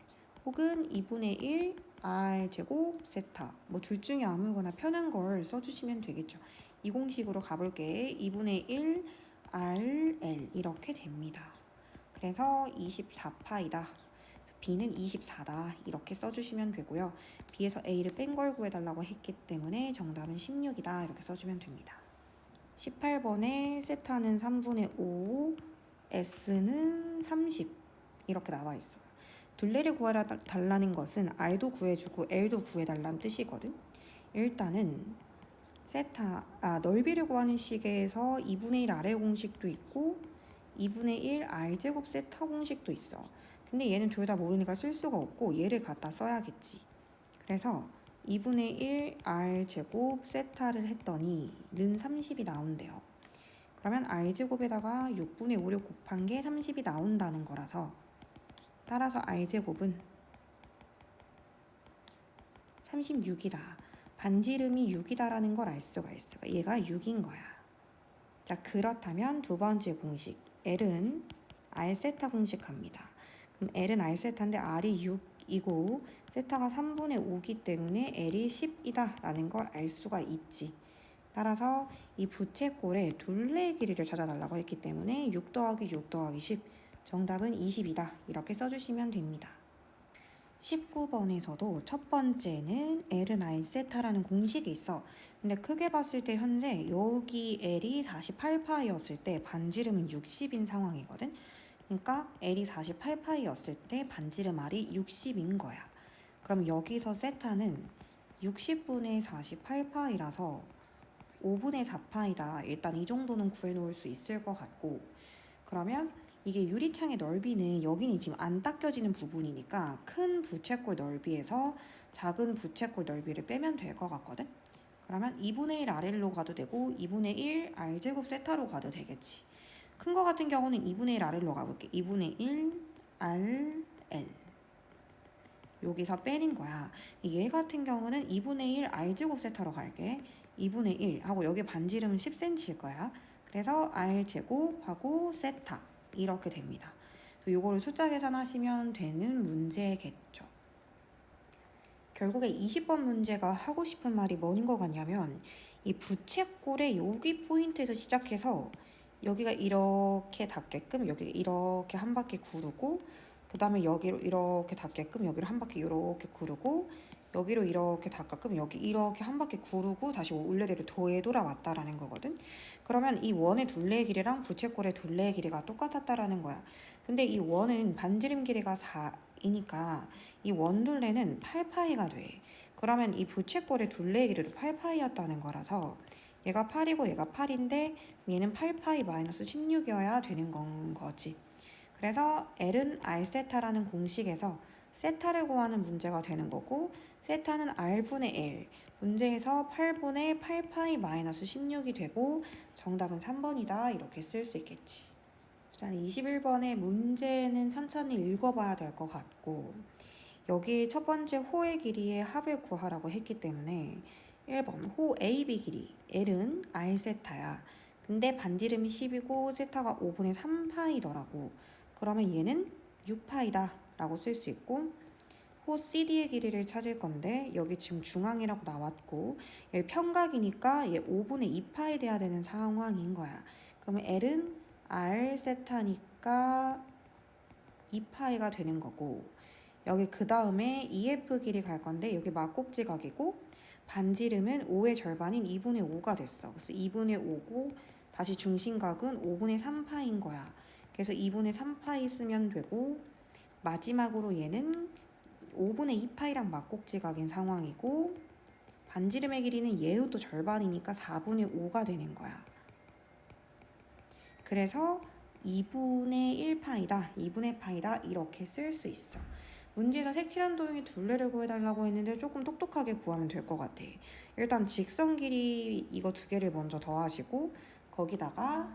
혹은 2분의 1 R 제곱 세타 뭐 둘 중에 아무거나 편한 걸 써주시면 되겠죠. 이 공식으로 가볼게. 2분의 1 RL 이렇게 됩니다. 그래서 24파이다. B는 24다 이렇게 써주시면 되고요. B에서 A를 뺀 걸 구해달라고 했기 때문에 정답은 16이다 이렇게 써주면 됩니다. 18번에 세타는 3분의 5, S는 30 이렇게 나와 있어요. 둘레를 구해달라는 것은 R도 구해주고 L도 구해달라는 뜻이거든. 일단은 넓이를 구하는 식에서 2분의 1 R의 공식도 있고 2분의 1 R제곱 세타 공식도 있어. 근데 얘는 둘 다 모르니까 쓸 수가 없고 얘를 갖다 써야겠지. 그래서 2분의 1 R제곱 세타를 했더니 는 30이 나온대요. 그러면 R제곱에다가 6분의 5를 곱한 게 30이 나온다는 거라서 따라서 R제곱은 36이다. 반지름이 6이다라는 걸 알 수가 있어. 얘가 6인 거야. 자, 그렇다면 두 번째 공식 L은 R세타 공식합니다. 그럼 L은 R세타인데 R이 6이고 세타가 3분의 5기 때문에 L이 10이다 라는 걸 알 수가 있지. 따라서 이 부채꼴의 둘레의 길이를 찾아달라고 했기 때문에 6 더하기 6 더하기 10 정답은 20이다 이렇게 써주시면 됩니다. 19번에서도 첫 번째는 L은 R세타라는 공식이 있어. 근데 크게 봤을 때 현재 여기 L이 48파이였을 때 반지름은 60인 상황이거든. 그러니까 L이 48파이였을 때 반지름 R이 60인 거야. 그럼 여기서 세타는 60분의 48파이라서 5분의 4파이다. 일단 이 정도는 구해놓을 수 있을 것 같고 그러면 이게 유리창의 넓이는 여기는 지금 안 닦여지는 부분이니까 큰 부채꼴 넓이에서 작은 부채꼴 넓이를 빼면 될 것 같거든. 그러면 2분의 1 RL로 가도 되고 2분의 1 R제곱 세타로 가도 되겠지. 큰 거 같은 경우는 2분의 1 RL로 가볼게. 2분의 1 RL 여기서 빼는 거야. 얘 같은 경우는 2분의 1 R제곱 세타로 갈게. 2분의 1 하고 여기 반지름은 10cm일 거야. 그래서 R제곱하고 세타 이렇게 됩니다. 요거를 숫자 계산하시면 되는 문제겠죠. 결국에 20번 문제가 하고 싶은 말이 뭐인 것 같냐면 이 부채꼴의 여기 포인트에서 시작해서 여기가 이렇게 닿게끔 여기 이렇게 한 바퀴 구르고 그 다음에 여기로 이렇게 닿게끔 여기로 한 바퀴 이렇게 구르고 여기로 이렇게 닿게끔 여기 이렇게 한 바퀴 구르고 다시 원래대로 되돌아왔다라는 거거든. 그러면 이 원의 둘레의 길이랑 부채꼴의 둘레의 길이가 똑같았다라는 거야. 근데 이 원은 반지름 길이가 4이니까 이 원둘레는 8파이가 돼. 그러면 이 부채꼴의 둘레의 길이도 8파이였다는 거라서 얘가 8이고 얘가 8인데 얘는 8파이 마이너스 16이어야 되는 건 거지. 그래서 L은 R세타라는 공식에서 세타를 구하는 문제가 되는 거고 세타는 R분의 L 문제에서 8분의 8파이 마이너스 16이 되고 정답은 3번이다 이렇게 쓸 수 있겠지. 일단 21번의 문제는 천천히 읽어봐야 될 것 같고 여기 첫 번째 호의 길이의 합을 구하라고 했기 때문에 1번 호 AB 길이 L은 R세타야. 근데 반지름이 10이고 세타가 5분의 3파이더라고. 그러면 얘는 6파이다 라고 쓸 수 있고 호 CD의 길이를 찾을 건데 여기 지금 중앙이라고 나왔고 여기 평각이니까 얘 5분의 2파이 돼야 되는 상황인 거야. 그러면 L은 R 세타니까 2파이가 되는 거고 여기 그 다음에 EF 길이 갈 건데 여기 막꼭지 각이고 반지름은 5의 절반인 2분의 5가 됐어. 그래서 2분의 5고 다시 중심각은 5분의 3파인 거야. 그래서 2분의 3파이 쓰면 되고 마지막으로 얘는 5분의 2파이랑 막곡지각인 상황이고 반지름의 길이는 얘도 절반이니까 4분의 5가 되는 거야. 그래서 2분의 1파이다, 2분의 파이다 이렇게 쓸 수 있어. 문제에서 색칠한 도형의 둘레를 구해달라고 했는데 조금 똑똑하게 구하면 될 것 같아. 일단 직선 길이 이거 두 개를 먼저 더하시고 거기다가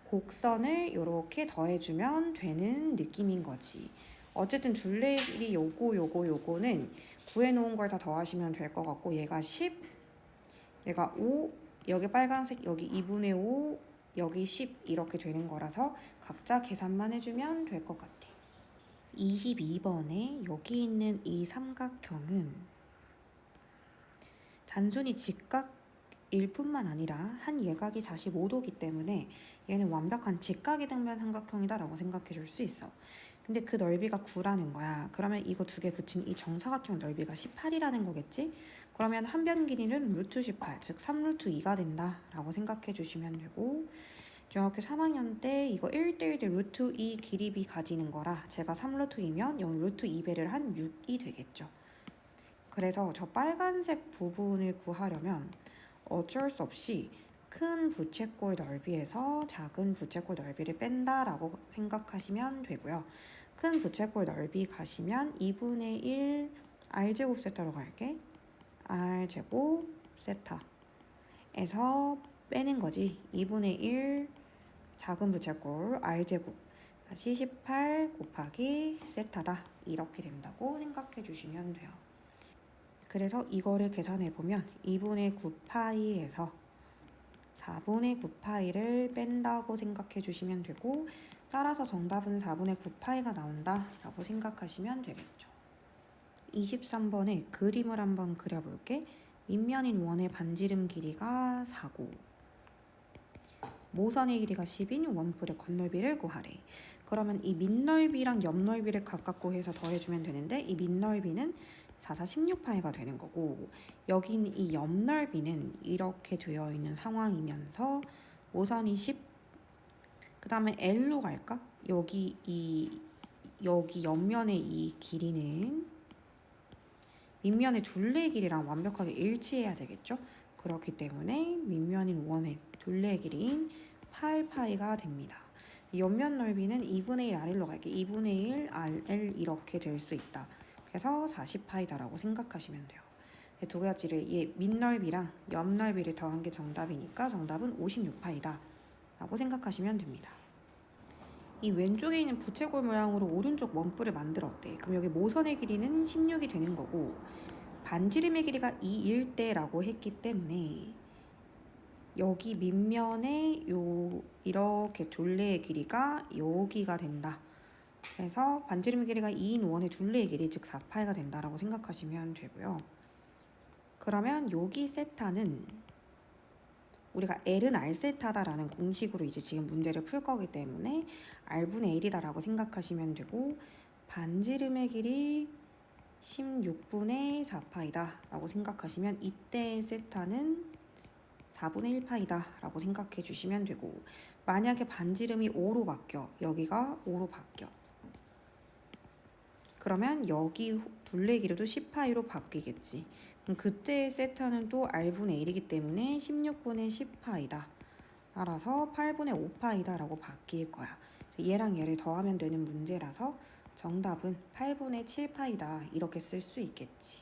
곡선을 이렇게 더해주면 되는 느낌인 거지. 어쨌든 둘레의 길이 요거는 구해놓은 걸 다 더하시면 될 것 같고 얘가 10, 얘가 5, 여기 빨간색 여기 2분의 5, 여기 10 이렇게 되는 거라서 각자 계산만 해주면 될 것 같아. 22번에 여기 있는 이 삼각형은 단순히 직각일 뿐만 아니라 한 예각이 45도기 때문에 얘는 완벽한 직각이 등변 삼각형이다 라고 생각해 줄 수 있어. 근데 그 넓이가 9라는 거야. 그러면 이거 두 개 붙인 이 정사각형 넓이가 18이라는 거겠지? 그러면 한 변 길이는 루트 18, 즉 3루트 2가 된다 라고 생각해 주시면 되고, 중학교 3학년 때 이거 1대1 대 루트 2 길이비 가지는 거라 제가 3루트 2면 0 루트 2배를 한 6이 되겠죠. 그래서 저 빨간색 부분을 구하려면 어쩔 수 없이 큰 부채꼴 넓이에서 작은 부채꼴 넓이를 뺀다라고 생각하시면 되고요. 큰 부채꼴 넓이 가시면 2분의 1 r제곱 세타로 갈게. r제곱 세타에서 빼는 거지. 2분의 1 작은 부채꼴 r제곱 다시 18 곱하기 세타다. 이렇게 된다고 생각해 주시면 돼요. 그래서 이거를 계산해 보면 2분의 9파이에서 4분의 9파이를 뺀다고 생각해 주시면 되고, 따라서 정답은 4분의 9파이가 나온다 라고 생각하시면 되겠죠. 23번에 그림을 한번 그려볼게. 밑면인 원의 반지름 길이가 4고 모선의 길이가 10인 원뿔의 겉넓이를 구하래. 그러면 이 밑넓이랑 옆넓이를 각각 구해서 더해주면 되는데, 이 밑넓이는 4, 4, 16파이가 되는 거고, 여기 있는 이 옆넓이는 이렇게 되어 있는 상황이면서 모선이 10, 그 다음에 L로 갈까? 여기 옆면의 이 길이는 밑면의 둘레의 길이랑 완벽하게 일치해야 되겠죠? 그렇기 때문에 밑면인 원의 둘레의 길이인 8파이가 됩니다. 옆면 넓이는 2분의 1 RL로 갈게. 2분의 1 RL 이렇게 될 수 있다. 그래서 40파이다라고 생각하시면 돼요. 두 가지를 밑넓이랑 옆넓이를 더한 게 정답이니까 정답은 56파이다 라고 생각하시면 됩니다. 이 왼쪽에 있는 부채꼴 모양으로 오른쪽 원뿔을 만들었대. 그럼 여기 모선의 길이는 16이 되는 거고, 반지름의 길이가 2일 때라고 했기 때문에 여기 밑면에 이렇게 둘레의 길이가 여기가 된다. 그래서 반지름의 길이가 2인 원의 둘레의 길이 즉 4파이가 된다라고 생각하시면 되고요. 그러면 여기 세타는 우리가 L은 R세타다라는 공식으로 이제 지금 문제를 풀 거기 때문에 R분의 L이다라고 생각하시면 되고, 반지름의 길이 16분의 4파이다 라고 생각하시면 이때의 세타는 4분의 1파이다 라고 생각해 주시면 되고, 만약에 반지름이 5로 바뀌어, 여기가 5로 바뀌어, 그러면 여기 둘레 길이도 10파이로 바뀌겠지. 그럼 그때의 세타는 또 R분의 1이기 때문에 16분의 10파이다. 따라서 8분의 5파이다 라고 바뀔 거야. 얘랑 얘를 더하면 되는 문제라서 정답은 8분의 7파이다 이렇게 쓸 수 있겠지.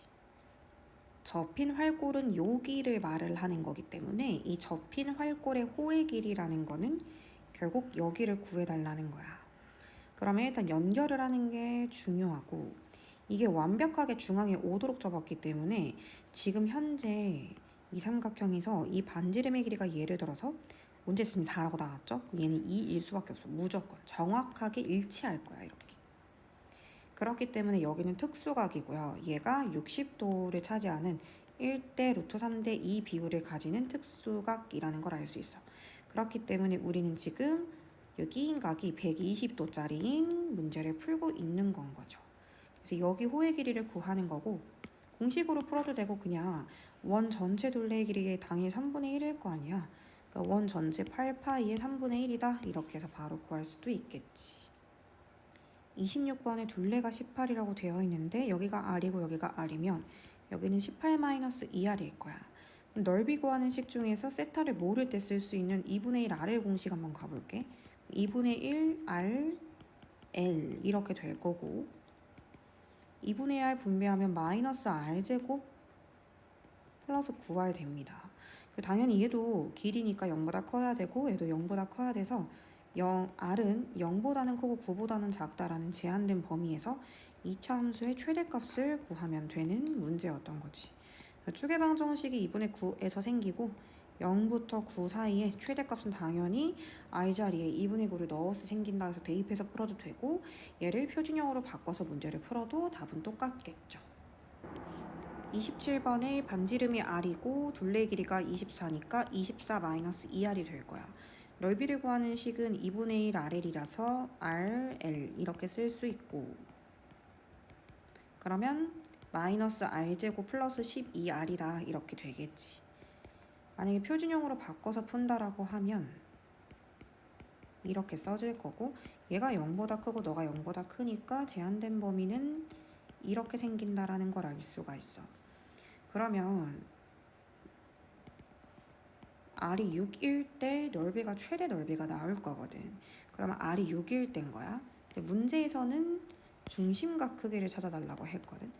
접힌 활골은 여기를 말을 하는 거기 때문에 이 접힌 활골의 호의 길이라는 거는 결국 여기를 구해달라는 거야. 그러면 일단 연결을 하는 게 중요하고, 이게 완벽하게 중앙에 오도록 접었기 때문에 지금 현재 이 삼각형에서 이 반지름의 길이가 예를 들어서 문제 지금 4라고 나왔죠? 얘는 2일 수밖에 없어. 무조건 정확하게 일치할 거야 이렇게. 그렇기 때문에 여기는 특수각이고요. 얘가 60도를 차지하는 1대 루트 3대 2 비율을 가지는 특수각이라는 걸 알 수 있어. 그렇기 때문에 우리는 지금 여기 인 각이 120도짜리인 문제를 풀고 있는 건 거죠. 그래서 여기 호의 길이를 구하는 거고, 공식으로 풀어도 되고 그냥 원 전체 둘레의 길이의 당일 3분의 1일 거 아니야. 그러니까 원 전체 8파이의 3분의 1이다 이렇게 해서 바로 구할 수도 있겠지. 26번에 둘레가 18이라고 되어 있는데 여기가 R이고 여기가 R이면 여기는 18-2R일 거야. 그럼 넓이 구하는 식 중에서 세타를 모를 때 쓸 수 있는 2분의 1 RL 공식 한번 가볼게. 2분의 1 R L 이렇게 될 거고 2분의 R 분배하면 마이너스 R제곱 플러스 9R 됩니다. 당연히 얘도 길이니까 0보다 커야 되고 얘도 0보다 커야 돼서 R은 0보다는 크고 9보다는 작다라는 제한된 범위에서 2차 함수의 최대값을 구하면 되는 문제였던 거지. 추계방정식이 2분의 9에서 생기고 0부터 9 사이에 최대값은 당연히 I 자리에 2분의 9를 넣어서 생긴다 해서 대입해서 풀어도 되고 얘를 표준형으로 바꿔서 문제를 풀어도 답은 똑같겠죠. 27번에 반지름이 R이고 둘레 길이가 24니까 24-2R이 될 거야. 넓이를 구하는 식은 2분의 1 RL이라서 RL 이렇게 쓸 수 있고 그러면 마이너스 R제곱 플러스 12R이다 이렇게 되겠지. 만약에 표준형으로 바꿔서 푼다라고 하면 이렇게 써질 거고 얘가 0보다 크고 너가 0보다 크니까 제한된 범위는 이렇게 생긴다라는 걸 알 수가 있어. 그러면 R이 6일 때 넓이가 최대 넓이가 나올 거거든. 그러면 R이 6일 때인 거야. 근데 문제에서는 중심각 크기를 찾아달라고 했거든.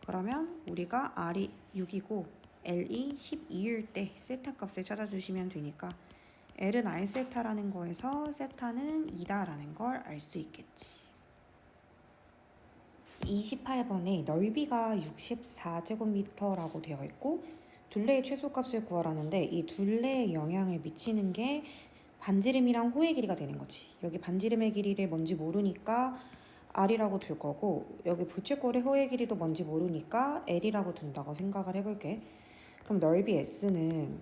그러면 우리가 R이 6이고 L이 12일 때 세타 값을 찾아주시면 되니까 L은 R 세타라는 거에서 세타는 2다라는 걸 알 수 있겠지. 28번에 넓이가 64제곱미터라고 되어 있고 둘레의 최소값을 구하라는데 이 둘레에 영향을 미치는 게 반지름이랑 호의 길이가 되는 거지. 여기 반지름의 길이를 뭔지 모르니까 R이라고 둘 거고 여기 부채꼴의 호의 길이도 뭔지 모르니까 L이라고 둔다고 생각을 해볼게. 그럼 넓이 S는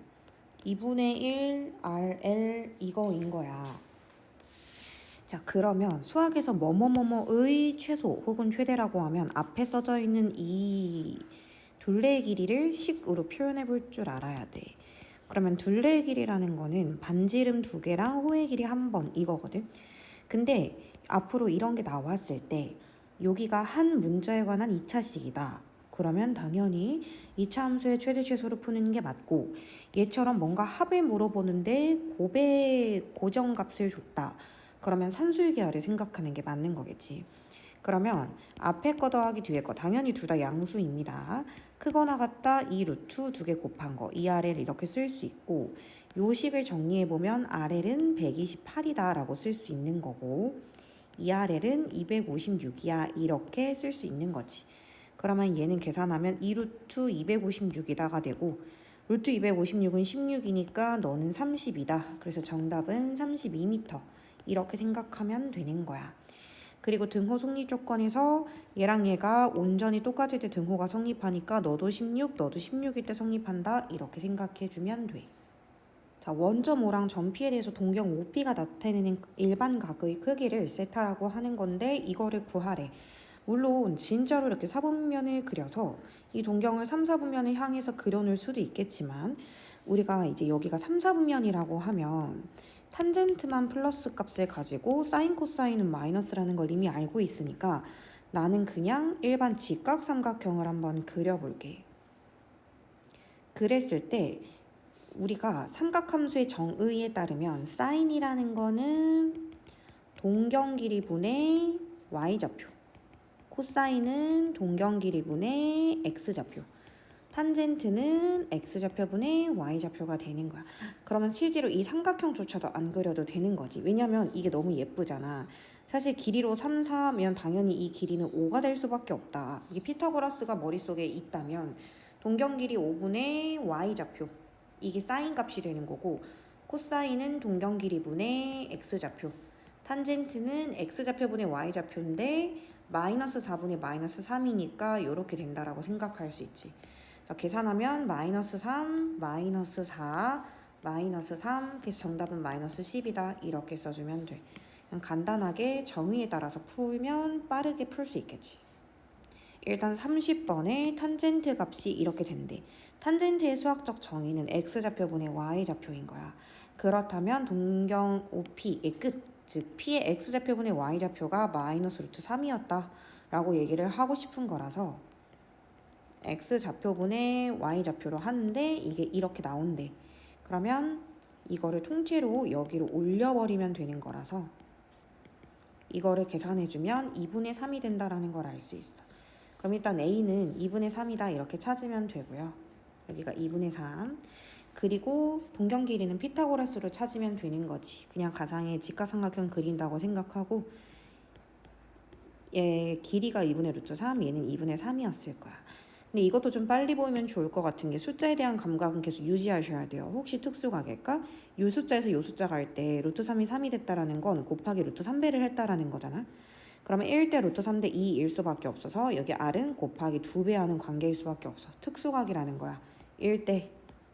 2분의 1 RL 이거인 거야. 자, 그러면 수학에서 뭐뭐뭐뭐의 최소 혹은 최대라고 하면 앞에 써져 있는 이 둘레의 길이를 식으로 표현해 볼 줄 알아야 돼. 그러면 둘레의 길이라는 거는 반지름 2개랑 호의 길이 1번 이거거든. 근데 앞으로 이런 게 나왔을 때 여기가 한 문자에 관한 2차식이다. 그러면 당연히 2차 함수의 최대 최소를 푸는 게 맞고 얘처럼 뭔가 합을 물어보는데 고정값을 줬다. 그러면 산술계열을 생각하는 게 맞는 거겠지. 그러면 앞에 거 더하기 뒤에 거 당연히 둘 다 양수입니다. 크거나 같다 이 루트 2개 곱한 거 이 RL 이렇게 쓸 수 있고 요 식을 정리해보면 RL은 128이다 라고 쓸 수 있는 거고 이 RL은 256이야 이렇게 쓸 수 있는 거지. 그러면 얘는 계산하면 2 루트 256이다가 되고 루트 256은 16이니까 너는 30이다. 그래서 정답은 32m 이렇게 생각하면 되는 거야. 그리고 등호 성립 조건에서 얘랑 얘가 온전히 똑같을 때 등호가 성립하니까 너도 16, 너도 16일 때 성립한다 이렇게 생각해주면 돼. 자, 원점 O랑 점P에 대해서 동경 OP가 나타내는 일반 각의 크기를 세타라고 하는 건데 이거를 구하래. 물론 진짜로 이렇게 사분면을 그려서 이 동경을 3, 4분면을 향해서 그려놓을 수도 있겠지만 우리가 이제 여기가 3, 4분면이라고 하면 탄젠트만 플러스 값을 가지고 사인 코사인은 마이너스라는 걸 이미 알고 있으니까 나는 그냥 일반 직각삼각형을 한번 그려볼게. 그랬을 때 우리가 삼각함수의 정의에 따르면 사인이라는 거는 동경 길이분의 y좌표, 코사인은 동경 길이분의 x좌표, 탄젠트는 x좌표분의 y좌표가 되는 거야. 그러면 실제로 이 삼각형조차도 안 그려도 되는 거지. 왜냐면 이게 너무 예쁘잖아. 사실 길이로 3, 4면 당연히 이 길이는 5가 될 수밖에 없다. 이게 피타고라스가 머릿속에 있다면 동경 길이 5분의 y좌표 이게 사인 값이 되는 거고 코사인은 동경 길이분의 x좌표 탄젠트는 x좌표분의 y좌표인데 마이너스 4분의 마이너스 3이니까 이렇게 된다라고 생각할 수 있지. 자, 계산하면 마이너스 3, 마이너스 4, 마이너스 3 그래서 정답은 마이너스 10이다 이렇게 써주면 돼. 그냥 간단하게 정의에 따라서 풀면 빠르게 풀 수 있겠지. 일단 30번에 탄젠트 값이 이렇게 된대. 탄젠트의 수학적 정의는 x좌표분의 y좌표인 거야. 그렇다면 동경 OP의 끝 즉 P의 X좌표분의 Y좌표가 마이너스 루트 3이었다 라고 얘기를 하고 싶은 거라서 X좌표분의 Y좌표로 하는데 이게 이렇게 나온대. 그러면 이거를 통째로 여기로 올려버리면 되는 거라서 이거를 계산해주면 2분의 3이 된다라는 걸 알 수 있어. 그럼 일단 A는 2분의 3이다 이렇게 찾으면 되고요. 여기가 2분의 3. 그리고 동경 길이는 피타고라스로 찾으면 되는 거지. 그냥 가상의 직각삼각형 그린다고 생각하고 얘 길이가 2분의 루트 3, 얘는 2분의 3이었을 거야. 근데 이것도 좀 빨리 보이면 좋을 것 같은 게 숫자에 대한 감각은 계속 유지하셔야 돼요. 혹시 특수각일까? 요 숫자에서 요 숫자 갈 때 루트 3이 3이 됐다라는 건 곱하기 루트 3배를 했다라는 거잖아. 그러면 1대 루트 3대 2일 수밖에 없어서 여기 R은 곱하기 2배 하는 관계일 수밖에 없어. 특수각이라는 거야. 1대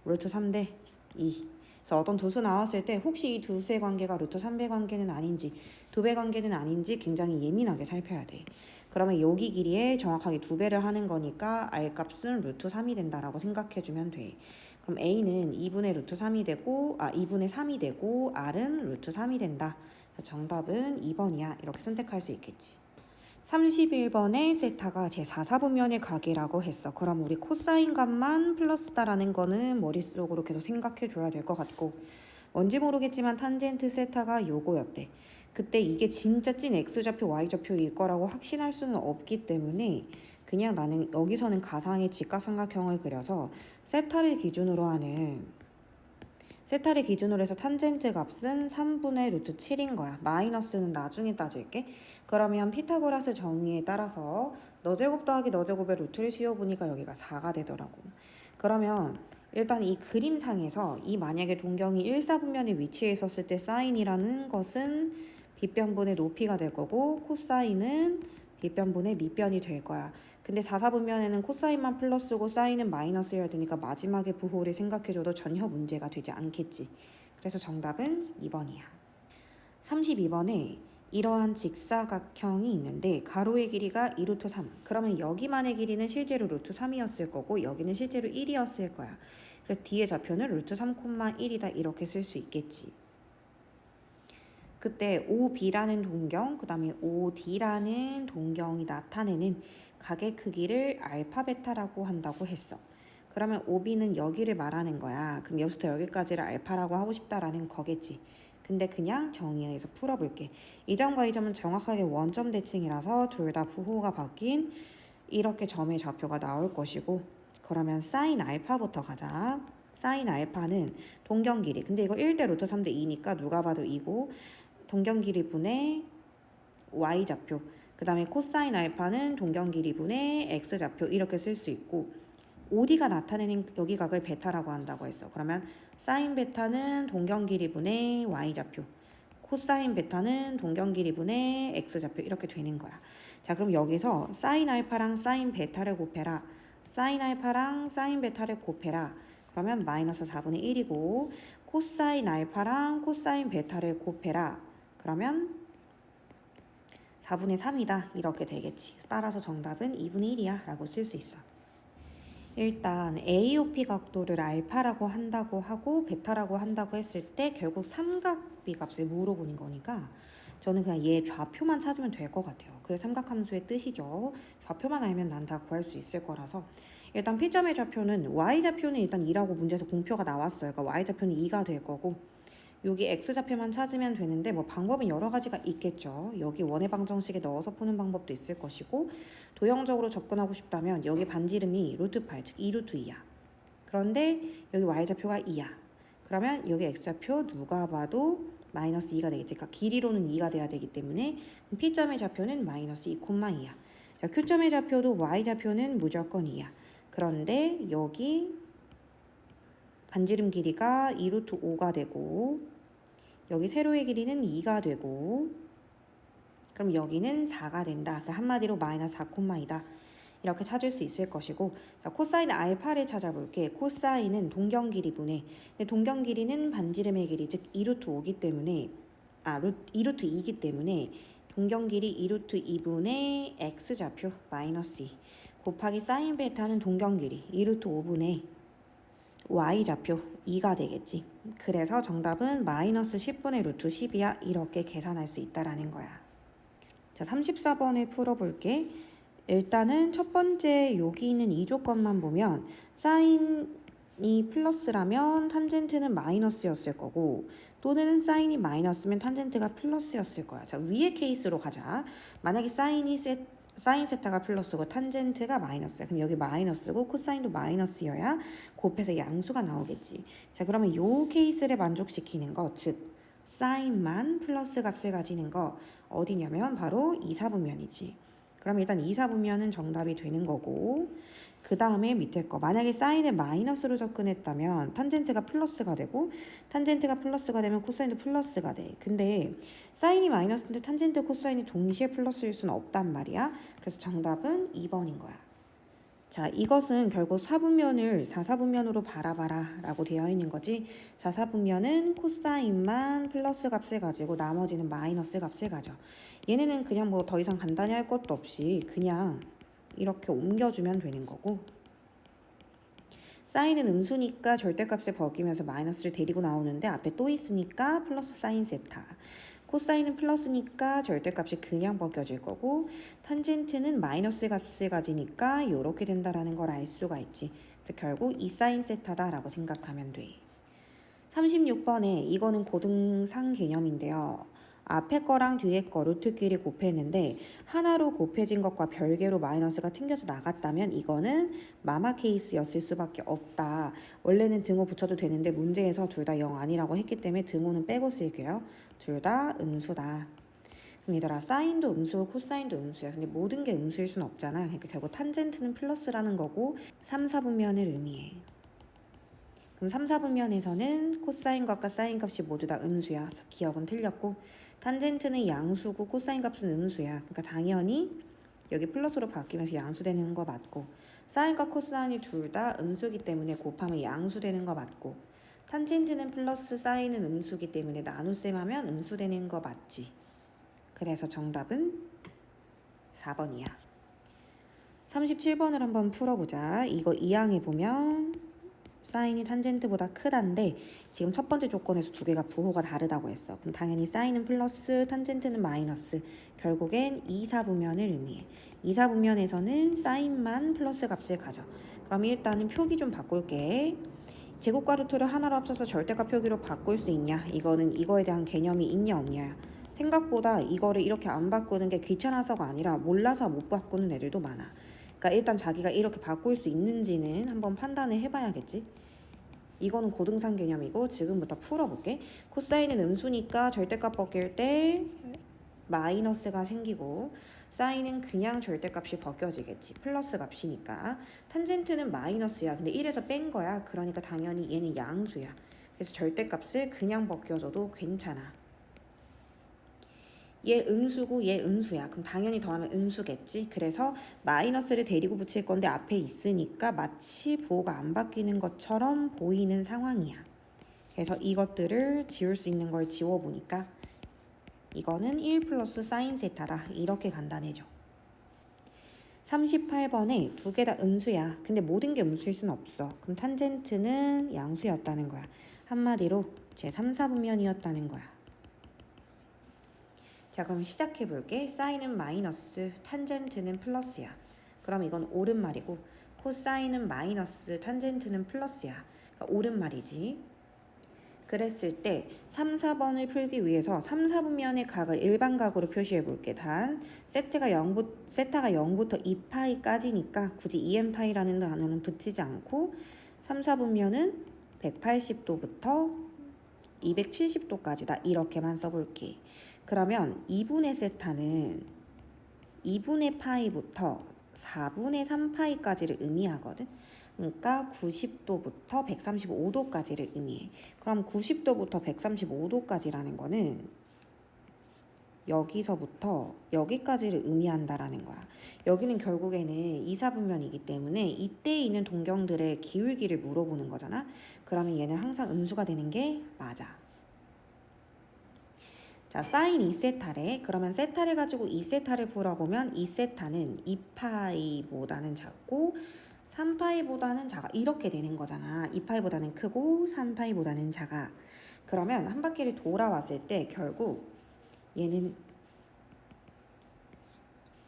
루트 3대 2. 그래서 어떤 두수 나왔을 때 혹시 이 두수의 관계가 루트 3배 관계는 아닌지 2배 관계는 아닌지 굉장히 예민하게 살펴야 돼. 그러면 여기 길이에 정확하게 2배를 하는 거니까 R값은 루트 3이 된다라고 생각해주면 돼. 그럼 A는 2분의 루트 3이 되고 2분의 3이 되고 R은 루트 3이 된다. 정답은 2번이야. 이렇게 선택할 수 있겠지. 31번의 세타가 제4사분면의 각이라고 했어. 그럼 우리 코사인 값만 플러스다라는 거는 머릿속으로 계속 생각해 줘야 될 것 같고 뭔지 모르겠지만 탄젠트 세타가 요거였대. 그때 이게 진짜 찐 X좌표 Y좌표일 거라고 확신할 수는 없기 때문에 그냥 나는 여기서는 가상의 직각삼각형을 그려서 세타를 기준으로 해서 탄젠트 값은 3분의 루트 7인 거야. 마이너스는 나중에 따질게. 그러면 피타고라스 정의에 따라서 너 제곱 더하기 너 제곱의 루트를 씌워보니까 여기가 4가 되더라고. 그러면 일단 이 그림상에서 이 만약에 동경이 1사분면에 위치해 있었을 때 사인이라는 것은 빗변분의 높이가 될 거고 코사인은 빗변분의 밑변이 될 거야. 근데 4사분면에는 코사인만 플러스고 사인은 마이너스여야 되니까 마지막에 부호를 생각해줘도 전혀 문제가 되지 않겠지. 그래서 정답은 2번이야. 32번에 이러한 직사각형이 있는데 가로의 길이가 2루트 3. 그러면 여기만의 길이는 실제로 루트 3이었을 거고 여기는 실제로 1이었을 거야. 그래서 뒤에 좌표는 루트 3,1이다 이렇게 쓸 수 있겠지. 그때 OB라는 동경, 그 다음에 OD라는 동경이 나타내는 각의 크기를 알파 베타라고 한다고 했어. 그러면 OB는 여기를 말하는 거야. 그럼 여기부터 여기까지를 알파라고 하고 싶다라는 거겠지. 근데 그냥 정의해서 풀어볼게. 이 점과 이 점은 정확하게 원점 대칭이라서 둘 다 부호가 바뀐 이렇게 점의 좌표가 나올 것이고 그러면 사인 알파부터 가자. 사인 알파는 동경 길이. 근데 이거 1대 루트 3대 2니까 누가 봐도 2고 동경 길이 분의 Y좌표. 그 다음에 코사인 알파는 동경 길이 분의 X좌표 이렇게 쓸 수 있고 OD가 나타내는 여기 각을 베타라고 한다고 했어. 그러면 사인 베타는 동경 길이 분의 Y좌표. 코사인 베타는 동경 길이 분의 X좌표 이렇게 되는 거야. 자, 그럼 여기서 사인 알파랑 사인 베타를 곱해라. 사인 알파랑 사인 베타를 곱해라. 그러면 마이너스 4분의 1이고 코사인 알파랑 코사인 베타를 곱해라. 그러면 4분의 3이다 이렇게 되겠지. 따라서 정답은 2분의 1이야 라고 쓸 수 있어. 일단 AOP 각도를 알파라고 한다고 하고 베타라고 한다고 했을 때 결국 삼각비 값을 물어보는 거니까 저는 그냥 얘 좌표만 찾으면 될 것 같아요. 그게 삼각함수의 뜻이죠. 좌표만 알면 난 다 구할 수 있을 거라서 일단 P점의 좌표는 Y좌표는 일단 2라고 문제에서 공표가 나왔어요. 그러니까 Y좌표는 2가 될 거고 여기 X좌표만 찾으면 되는데 뭐 방법은 여러 가지가 있겠죠. 여기 원의 방정식에 넣어서 푸는 방법도 있을 것이고 도형적으로 접근하고 싶다면 여기 반지름이 루트 8, 즉 2루트 2야. 그런데 여기 Y좌표가 2야. 그러면 여기 X좌표 누가 봐도 마이너스 2가 되겠지. 그러니까 길이로는 2가 돼야 되기 때문에 P점의 좌표는 마이너스 2,2야. 자, Q점의 좌표도 Y좌표는 무조건 2야. 그런데 여기 반지름 길이가 2루트 5가 되고 여기 세로의 길이는 2가 되고 그럼 여기는 4가 된다. 그러니까 한마디로 마이너스 4,2다. 이렇게 찾을 수 있을 것이고 자, 코사인 알파를 찾아볼게. 코사인은 동경 길이 분의 근데 동경 길이는 반지름의 길이 즉 2루트 5기 때문에 2루트 2이기 때문에 동경 길이 2루트 2분의 X좌표 마이너스 2 곱하기 사인 베타는 동경 길이 2루트 5분의 Y좌표 2가 되겠지. 그래서 정답은 마이너스 10분의 루트 10이야. 이렇게 계산할 수 있다라는 거야. 자, 34번을 풀어볼게. 일단은 첫 번째 여기 있는 이 조건만 보면 사인이 플러스라면 탄젠트는 마이너스였을 거고, 또는 사인이 마이너스면 탄젠트가 플러스였을 거야. 자, 위의 케이스로 가자. 만약에 사인 세타가 플러스고 탄젠트가 마이너스야. 그럼 여기 마이너스고 코사인도 마이너스여야 곱해서 양수가 나오겠지. 자, 그러면 요 케이스를 만족시키는 거, 즉 사인만 플러스 값을 가지는 거 어디냐면 바로 2, 4분면이지. 그럼 일단 2, 4분면은 정답이 되는 거고, 그 다음에 밑에 거, 만약에 사인을 마이너스로 접근했다면 탄젠트가 플러스가 되고, 탄젠트가 플러스가 되면 코사인도 플러스가 돼. 근데 사인이 마이너스인데 탄젠트 코사인이 동시에 플러스일 수는 없단 말이야. 그래서 정답은 2번인 거야. 자, 이것은 결국 4분면을 4, 4분면으로 바라봐라 라고 되어 있는 거지. 4, 4분면은 코사인만 플러스 값을 가지고 나머지는 마이너스 값을 가져. 얘네는 그냥 뭐 더 이상 간단히 할 것도 없이 그냥 이렇게 옮겨주면 되는 거고, 사인은 음수니까 절대값을 벗기면서 마이너스를 데리고 나오는데 앞에 또 있으니까 플러스 사인 세타. 코사인은 플러스니까 절대값이 그냥 벗겨질 거고, 탄젠트는 마이너스 값을 가지니까 이렇게 된다라는 걸 알 수가 있지. 그래서 결국 이 사인 세타다라고 생각하면 돼. 36번에 이거는 고등상 개념인데요. 앞에 거랑 뒤에 거 루트끼리 곱했는데 하나로 곱해진 것과 별개로 마이너스가 튕겨서 나갔다면 이거는 마마 케이스였을 수밖에 없다. 원래는 등호 붙여도 되는데 문제에서 둘 다 0 아니라고 했기 때문에 등호는 빼고 쓸게요. 둘 다 음수다. 그럼 얘들아, 사인도 음수고 코사인도 음수야. 근데 모든 게 음수일 순 없잖아. 그러니까 결국 탄젠트는 플러스라는 거고 3, 4분면을 의미해. 그럼 3, 4분면에서는 코사인 값과 사인 값이 모두 다 음수야. 기억은 틀렸고, 탄젠트는 양수고 코사인 값은 음수야. 그러니까 당연히 여기 플러스로 바뀌면서 양수되는 거 맞고, 사인과 코사인이 둘 다 음수기 때문에 곱하면 양수되는 거 맞고, 탄젠트는 플러스 사인은 음수기 때문에 나눗셈 하면 음수되는 거 맞지. 그래서 정답은 4번이야. 37번을 한번 풀어보자. 이거 2항에 보면 사인이 탄젠트보다 크다인데 지금 첫 번째 조건에서 두 개가 부호가 다르다고 했어. 그럼 당연히 사인은 플러스, 탄젠트는 마이너스. 결국엔 2, 4분면을 의미해. 2, 4분면에서는 사인만 플러스 값을 가져. 그럼 일단은 표기 좀 바꿀게. 제곱과 루트를 하나로 합쳐서 절대값 표기로 바꿀 수 있냐? 이거는 이거에 대한 개념이 있냐 없냐야. 생각보다 이거를 이렇게 안 바꾸는 게 귀찮아서가 아니라 몰라서 못 바꾸는 애들도 많아. 그러니까 일단 자기가 이렇게 바꿀 수 있는지는 한번 판단을 해봐야겠지. 이거는 고등상 개념이고 지금부터 풀어볼게. 코사인은 음수니까 절대값 벗길 때 마이너스가 생기고, 사인은 그냥 절대값이 벗겨지겠지. 플러스 값이니까. 탄젠트는 마이너스야. 근데 1에서 뺀 거야. 그러니까 당연히 얘는 양수야. 그래서 절대값을 그냥 벗겨줘도 괜찮아. 얘 음수고 얘 음수야. 그럼 당연히 더하면 음수겠지. 그래서 마이너스를 데리고 붙일 건데 앞에 있으니까 마치 부호가 안 바뀌는 것처럼 보이는 상황이야. 그래서 이것들을 지울 수 있는 걸 지워보니까 이거는 1 플러스 사인 세타다. 이렇게 간단해져. 38번에 두 개 다 음수야. 근데 모든 게 음수일 순 없어. 그럼 탄젠트는 양수였다는 거야. 한마디로 제 3, 4분면이었다는 거야. 자, 그럼 시작해 볼게. 사인은 마이너스, 탄젠트는 플러스야. 그럼 이건 옳은 말이고, 코사인은 마이너스, 탄젠트는 플러스야. 그러니까 옳은 말이지. 그랬을 때 3, 4번을 풀기 위해서 3, 4분면의 각을 일반각으로 표시해 볼게. 단 세타가 0부터 2파이까지니까 굳이 2n파이라는 단어는 붙이지 않고 3, 4분면은 180도부터 270도까지다. 이렇게만 써볼게. 그러면 2분의 세타는 2분의 파이부터 4분의 3파이까지를 의미하거든. 그러니까 90도부터 135도까지를 의미해. 그럼 90도부터 135도까지라는 거는 여기서부터 여기까지를 의미한다라는 거야. 여기는 결국에는 2, 4분면이기 때문에 이때 있는 동경들의 기울기를 물어보는 거잖아. 그러면 얘는 항상 음수가 되는 게 맞아. 자, 사인 2세타래. 그러면 세타를 가지고 2세타를 풀어보면 2세타는 2파이보다는 작고 3파이보다는 작아. 이렇게 되는 거잖아. 2파이보다는 크고 3파이보다는 작아. 그러면 한 바퀴를 돌아왔을 때 결국 얘는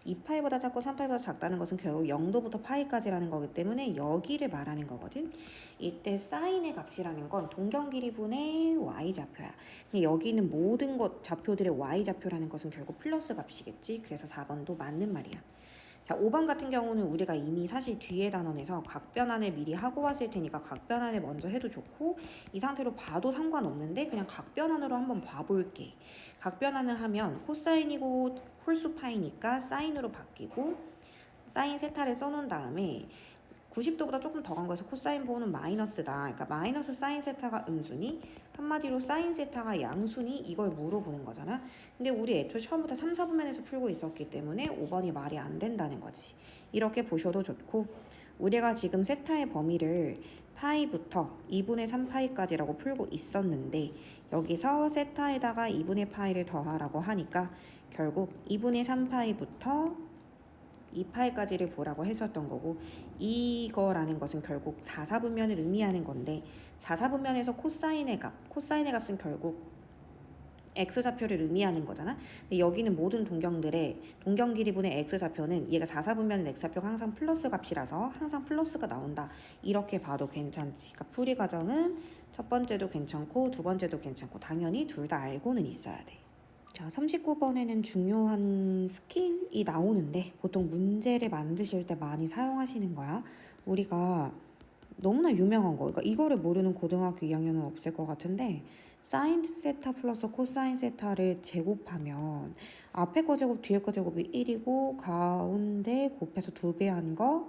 2파이보다 작고 3파이보다 작다는 것은 결국 0도부터 파이까지라는 거기 때문에 여기를 말하는 거거든. 이때 사인의 값이라는 건 동경 길이분의 y좌표야. 근데 여기 있는 모든 것 좌표들의 y좌표라는 것은 결국 플러스 값이겠지. 그래서 4번도 맞는 말이야. 자, 5번 같은 경우는 우리가 이미 사실 뒤에 단원에서 각변환을 미리 하고 왔을 테니까 각변환을 먼저 해도 좋고 이 상태로 봐도 상관없는데 그냥 각변환으로 한번 봐볼게. 각변환을 하면 코사인이고 홀수 파이니까 사인으로 바뀌고 사인 세타를 써놓은 다음에 90도보다 조금 더 간 거에서 코사인 보호는 마이너스다. 그러니까 마이너스 사인 세타가 음수니 한마디로 사인 세타가 양수니 이걸 물어보는 거잖아. 근데 우리 애초에 처음부터 3, 4분면에서 풀고 있었기 때문에 5번이 말이 안 된다는 거지. 이렇게 보셔도 좋고 우리가 지금 세타의 범위를 파이부터 2분의 3파이까지라고 풀고 있었는데 여기서 세타에다가 2분의 파이를 더하라고 하니까 결국 2분의 3파이부터 2파이까지를 보라고 했었던 거고 이거라는 것은 결국 4사분면을 의미하는 건데 4사분면에서 코사인의 값은 결국 x좌표를 의미하는 거잖아. 근데 여기는 모든 동경들의 동경 길이분의 x좌표는 얘가 4사분면은 x좌표가 항상 플러스 값이라서 항상 플러스가 나온다. 이렇게 봐도 괜찮지. 그러니까 풀이 과정은 첫 번째도 괜찮고 두 번째도 괜찮고 당연히 둘 다 알고는 있어야 돼. 자, 39번에는 중요한 스킬이 나오는데 보통 문제를 만드실 때 많이 사용하시는 거야. 우리가 너무나 유명한 거. 그러니까 이거를 모르는 고등학교 2학년은 없을 것 같은데 사인 세타 플러스 코사인 세타를 제곱하면 앞에 거 제곱 뒤에 거 제곱이 1이고 가운데 곱해서 2배 한 거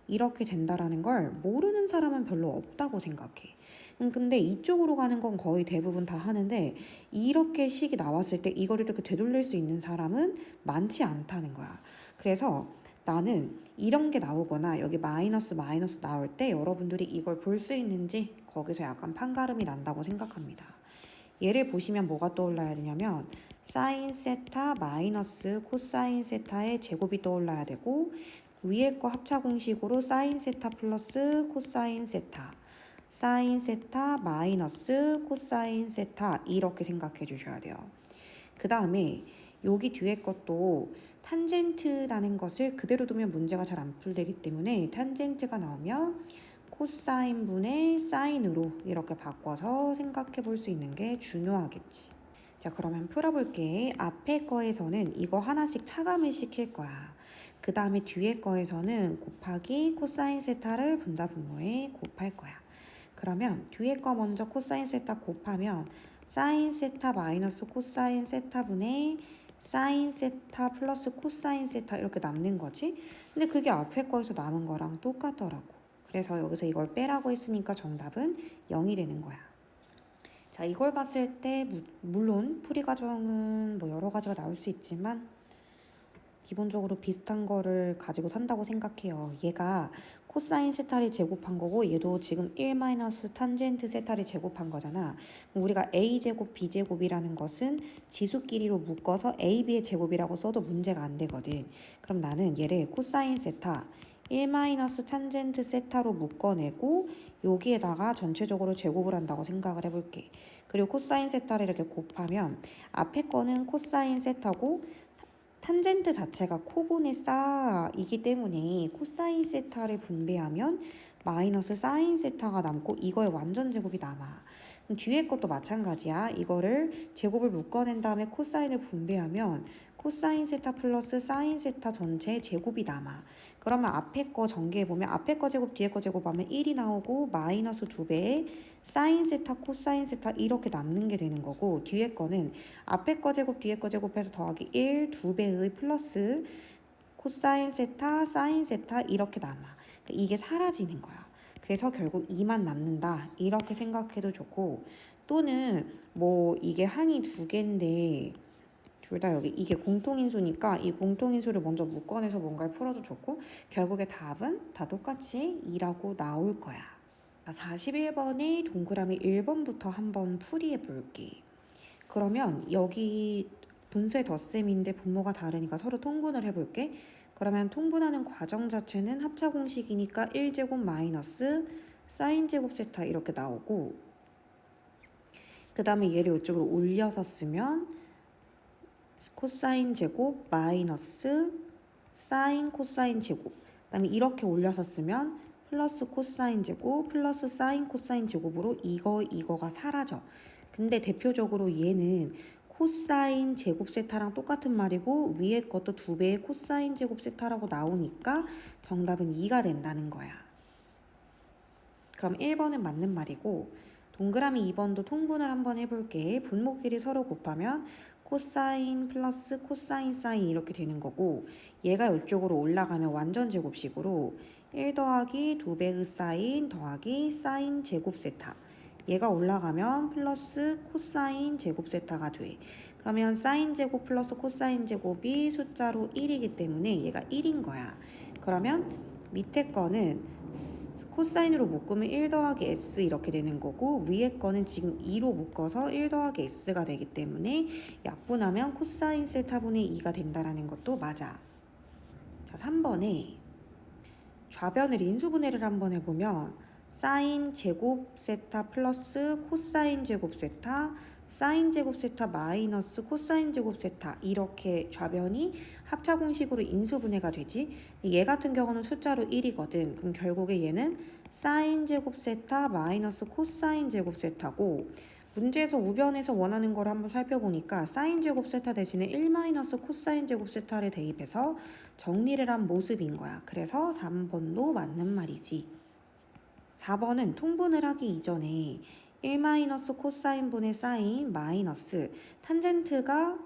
이렇게 된다라는 걸 모르는 사람은 별로 없다고 생각해. 근데 이쪽으로 가는 건 거의 대부분 다 하는데 이렇게 식이 나왔을 때 이걸 이렇게 되돌릴 수 있는 사람은 많지 않다는 거야. 그래서 나는 이런 게 나오거나 여기 마이너스 나올 때 여러분들이 이걸 볼 수 있는지 거기서 약간 판가름이 난다고 생각합니다. 얘를 보시면 뭐가 떠올라야 되냐면 사인 세타 마이너스 코사인 세타의 제곱이 떠올라야 되고 위에 거 합차 공식으로 사인 세타 플러스 코사인 세타 사인 세타 마이너스 코사인 세타 이렇게 생각해 주셔야 돼요. 그 다음에 여기 뒤에 것도 탄젠트라는 것을 그대로 두면 문제가 잘 안 풀리기 때문에 탄젠트가 나오면 코사인 분의 사인으로 이렇게 바꿔서 생각해 볼 수 있는 게 중요하겠지. 자, 그러면 풀어볼게. 앞에 거에서는 이거 하나씩 차감을 시킬 거야. 그 다음에 뒤에 거에서는 곱하기 코사인 세타를 분자 분모에 곱할 거야. 그러면 뒤에 거 먼저 코사인 세타 곱하면 사인 세타 마이너스 코사인 세타분의 사인 세타 플러스 코사인 세타 이렇게 남는 거지. 근데 그게 앞에 거에서 남은 거랑 똑같더라고. 그래서 여기서 이걸 빼라고 했으니까 정답은 0이 되는 거야. 자, 이걸 봤을 때 물론 풀이 과정은 뭐 여러 가지가 나올 수 있지만 기본적으로 비슷한 거를 가지고 산다고 생각해요. 얘가 코사인 세타를 제곱한 거고 얘도 지금 1 마이너스 탄젠트 세타를 제곱한 거잖아. 그럼 우리가 a제곱 b제곱이라는 것은 지수끼리로 묶어서 ab의 제곱이라고 써도 문제가 안 되거든. 그럼 나는 얘를 코사인 세타 1 마이너스 탄젠트 세타로 묶어내고 여기에다가 전체적으로 제곱을 한다고 생각을 해볼게. 그리고 코사인 세타를 이렇게 곱하면 앞에 거는 코사인 세타고 탄젠트 자체가 코분의 싸이기 때문에 코사인 세타를 분배하면 마이너스 사인 세타가 남고 이거의 완전 제곱이 남아. 그럼 뒤에 것도 마찬가지야. 이거를 제곱을 묶어낸 다음에 코사인을 분배하면 코사인 세타 플러스 사인 세타 전체의 제곱이 남아. 그러면 앞에 거 전개해보면 앞에 거 제곱 뒤에 거 제곱하면 1이 나오고 마이너스 2배의 사인 세타 코사인 세타 이렇게 남는 게 되는 거고 뒤에 거는 앞에 거 제곱 뒤에 거 제곱해서 더하기 1 2배의 플러스 코사인 세타 사인 세타 이렇게 남아. 그러니까 이게 사라지는 거야. 그래서 결국 2만 남는다 이렇게 생각해도 좋고 또는 뭐 이게 항이 두 개인데 둘 다 여기 이게 공통인수니까 이 공통인수를 먼저 묶어내서 뭔가를 풀어도 좋고 결국에 답은 다 똑같이 2라고 나올 거야. 41번의 동그라미 1번부터 한번 풀이해 볼게. 그러면 여기 분수의 덧셈인데 분모가 다르니까 서로 통분을 해볼게. 그러면 통분하는 과정 자체는 합차 공식이니까 1제곱 마이너스 사인 제곱 세타 이렇게 나오고, 그 다음에 얘를 이쪽으로 올려서 쓰면 코사인 제곱 마이너스 사인 코사인 제곱, 그 다음에 이렇게 올려서 쓰면 플러스 코사인 제곱 플러스 사인 코사인 제곱으로 이거가 사라져. 근데 대표적으로 얘는 코사인 제곱 세타랑 똑같은 말이고 위에 것도 2배의 코사인 제곱 세타라고 나오니까 정답은 2가 된다는 거야. 그럼 1번은 맞는 말이고, 동그라미 2번도 통분을 한번 해볼게. 분모끼리 서로 곱하면 코사인 플러스 코사인 사인 이렇게 되는 거고, 얘가 이쪽으로 올라가면 완전 제곱식으로 1 더하기 2배의 사인 더하기 사인 제곱 세타, 얘가 올라가면 플러스 코사인 제곱 세타가 돼. 그러면 사인 제곱 플러스 코사인 제곱이 숫자로 1이기 때문에 얘가 1인 거야. 그러면 밑에 거는 코사인으로 묶으면 1 더하기 s 이렇게 되는 거고, 위에 거는 지금 2로 묶어서 1 더하기 s가 되기 때문에 약분하면 코사인 세타분의 2가 된다라는 것도 맞아. 자, 3번에 좌변을 인수분해를 한번 해보면 사인 제곱 세타 플러스 코사인 제곱 세타, 사인 제곱 세타 마이너스 코사인 제곱 세타, 이렇게 좌변이 합차 공식으로 인수분해가 되지. 얘 같은 경우는 숫자로 1이거든. 그럼 결국에 얘는 사인 제곱 세타 마이너스 코사인 제곱 세타고, 문제에서 우변에서 원하는 걸 한번 살펴보니까 사인 제곱 세타 대신에 1 마이너스 코사인 제곱 세타를 대입해서 정리를 한 모습인 거야. 그래서 3번도 맞는 말이지. 4번은 통분을 하기 이전에 1 마이너스 코사인 분의 사인 마이너스 탄젠트가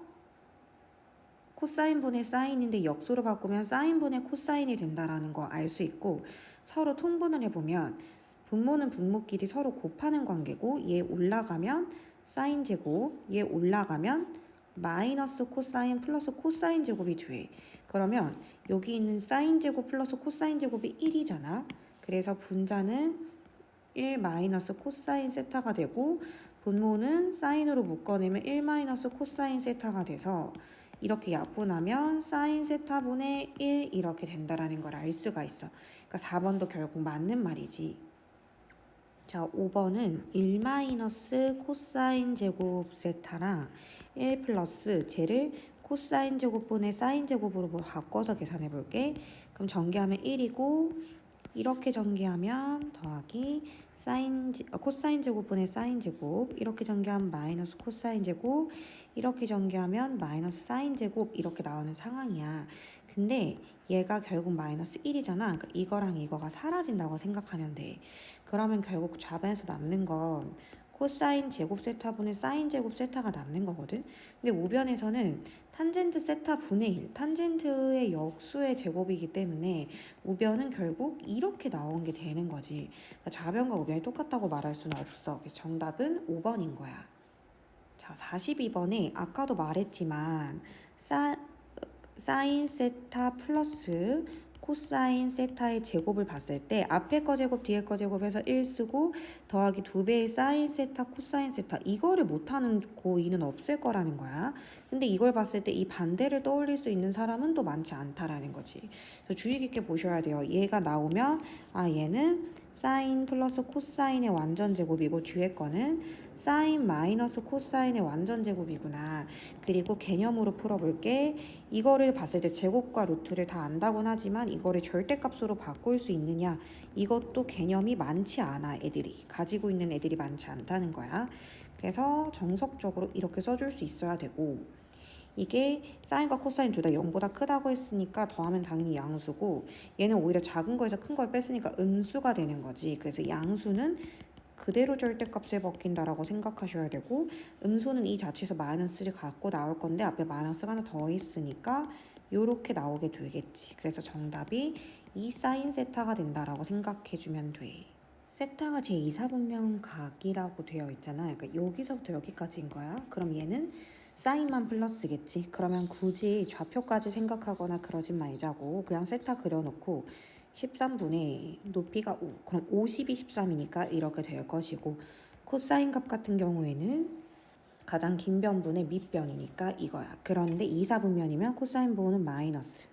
코사인 분의 사인인데 역수로 바꾸면 사인 분의 코사인이 된다라는 거 알 수 있고, 서로 통분을 해보면 분모는 분모끼리 서로 곱하는 관계고, 얘 올라가면 사인 제곱, 얘 올라가면 마이너스 코사인 플러스 코사인 제곱이 돼. 그러면 여기 있는 사인 제곱 플러스 코사인 제곱이 1이잖아. 그래서 분자는 1 마이너스 코사인 세타가 되고, 분모는 사인으로 묶어내면 1 마이너스 코사인 세타가 돼서 이렇게 약분하면 사인 세타분의 1 이렇게 된다라는 걸 알 수가 있어. 그러니까 4번도 결국 맞는 말이지. 자, 5번은 1 마이너스 코사인 제곱 세타랑 1 플러스 쟤를 코사인 제곱분의 사인 제곱으로 바꿔서 계산해 볼게. 그럼 전개하면 1이고, 이렇게 전개하면 더하기 코사인 제곱분의 사인 제곱, 이렇게 전개하면 마이너스 코사인 제곱, 이렇게 전개하면 마이너스 사인 제곱, 이렇게 나오는 상황이야. 근데 얘가 결국 마이너스 1이잖아. 그러니까 이거랑 이거가 사라진다고 생각하면 돼. 그러면 결국 좌변에서 남는 건 코사인 제곱 세타분의 사인 제곱 세타가 남는 거거든. 근데 우변에서는 탄젠트 세타 분의 1, 탄젠트의 역수의 제곱이기 때문에 우변은 결국 이렇게 나온 게 되는 거지. 그러니까 좌변과 우변이 똑같다고 말할 수는 없어. 그래서 정답은 5번인 거야. 자, 42번에 아까도 말했지만 사인 세타 플러스 코사인 세타의 제곱을 봤을 때 앞에 거 제곱 뒤에 거 제곱해서 1 쓰고 더하기 2배의 사인 세타 코사인 세타, 이거를 못하는 고2는 없을 거라는 거야. 근데 이걸 봤을 때 이 반대를 떠올릴 수 있는 사람은 또 많지 않다라는 거지. 그래서 주의 깊게 보셔야 돼요. 얘가 나오면 얘는 사인 플러스 코사인의 완전 제곱이고 뒤에 거는 사인 마이너스 코사인의 완전 제곱이구나. 그리고 개념으로 풀어볼게. 이거를 봤을 때 제곱과 루트를 다 안다곤 하지만 이거를 절대값으로 바꿀 수 있느냐, 이것도 개념이 많지 않아. 애들이 가지고 있는 애들이 많지 않다는 거야. 그래서 정석적으로 이렇게 써줄 수 있어야 되고, 이게 사인과 코사인 둘 다 0보다 크다고 했으니까 더하면 당연히 양수고, 얘는 오히려 작은 거에서 큰 걸 뺐으니까 음수가 되는 거지. 그래서 양수는 그대로 절대값에 먹힌다라고 생각하셔야 되고, 음수는 이 자체에서 마이너스를 갖고 나올 건데 앞에 마이너스가 하나 더 있으니까 요렇게 나오게 되겠지. 그래서 정답이 이 사인 세타가 된다라고 생각해주면 돼. 세타가 제2사분면 각이라고 되어 있잖아. 그러니까 여기서부터 여기까지인 거야. 그럼 얘는 사인만 플러스겠지. 그러면 굳이 좌표까지 생각하거나 그러진 말자고 그냥 세타 그려놓고 13분의 높이가 5, 그럼 50이 13이니까 이렇게 될 것이고, 코사인 값 같은 경우에는 가장 긴 변분의 밑변이니까 이거야. 그런데 2, 4분면이면 코사인 부호는 마이너스,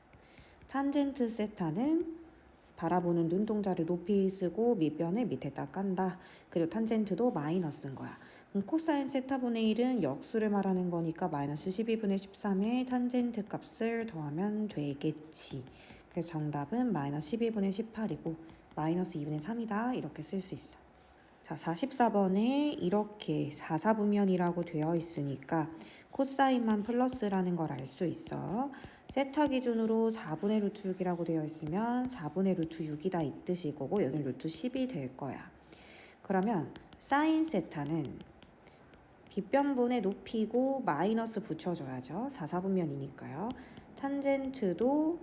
탄젠트 세타는 바라보는 눈동자를 높이 쓰고 밑변을 밑에다 깐다. 그리고 탄젠트도 마이너스인 거야. 그럼 코사인 세타분의 1은 역수를 말하는 거니까 마이너스 12분의 13의 탄젠트 값을 더하면 되겠지. 그래서 정답은 마이너스 12분의 18이고 마이너스 2분의 3이다. 이렇게 쓸 수 있어. 자, 44번에 이렇게 4사분면이라고 되어 있으니까 코사인만 플러스라는 걸 알 수 있어. 세타 기준으로 4분의 루트 6이라고 되어 있으면 4분의 루트 6이다 이 뜻이고 여기는 루트 10이 될 거야. 그러면 사인 세타는 빗변분의 높이고 마이너스 붙여줘야죠. 4사분면이니까요. 탄젠트도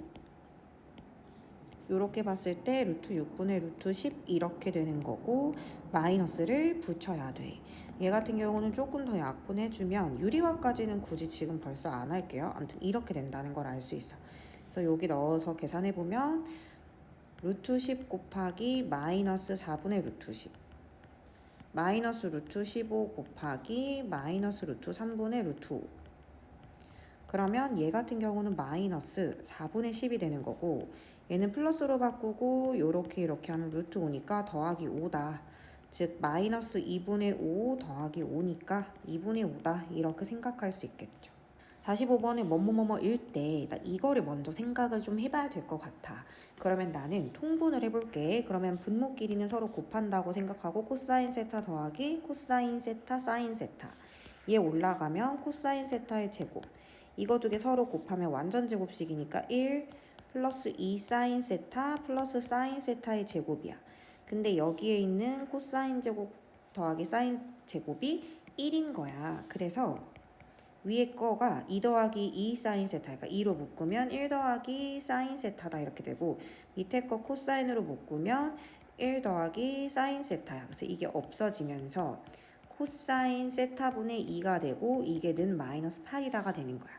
이렇게 봤을 때 루트 6분의 루트 10 이렇게 되는 거고 마이너스를 붙여야 돼. 얘 같은 경우는 조금 더 약분해주면 유리화까지는 굳이 지금 벌써 안 할게요. 아무튼 이렇게 된다는 걸 알 수 있어. 그래서 여기 넣어서 계산해보면 루트 10 곱하기 마이너스 4분의 루트 10 마이너스 루트 15 곱하기 마이너스 루트 3분의 루트 5 그러면 얘 같은 경우는 마이너스 4분의 10이 되는 거고 얘는 플러스로 바꾸고 이렇게 하면 루트 5니까 더하기 5다. 즉 마이너스 2분의 5 더하기 5니까 2분의 5다. 이렇게 생각할 수 있겠죠. 45번에 뭐뭐뭐뭐일 때 이거를 먼저 생각을 좀 해봐야 될 것 같아. 그러면 나는 통분을 해볼게. 그러면 분모끼리는 서로 곱한다고 생각하고 코사인 세타 더하기 코사인 세타 사인 세타 얘 올라가면 코사인 세타의 제곱 이거 두 개 서로 곱하면 완전 제곱식이니까 1 플러스 2 사인 세타 플러스 사인 세타의 제곱이야. 근데 여기에 있는 코사인 제곱 더하기 사인 제곱이 1인 거야. 그래서 위에 거가 2 더하기 2 사인 세타, 그러니까 2로 묶으면 1 더하기 사인 세타다 이렇게 되고 밑에 거 코사인으로 묶으면 1 더하기 사인 세타야. 그래서 이게 없어지면서 코사인 세타분의 2가 되고 이게 는 마이너스 8이다가 되는 거야.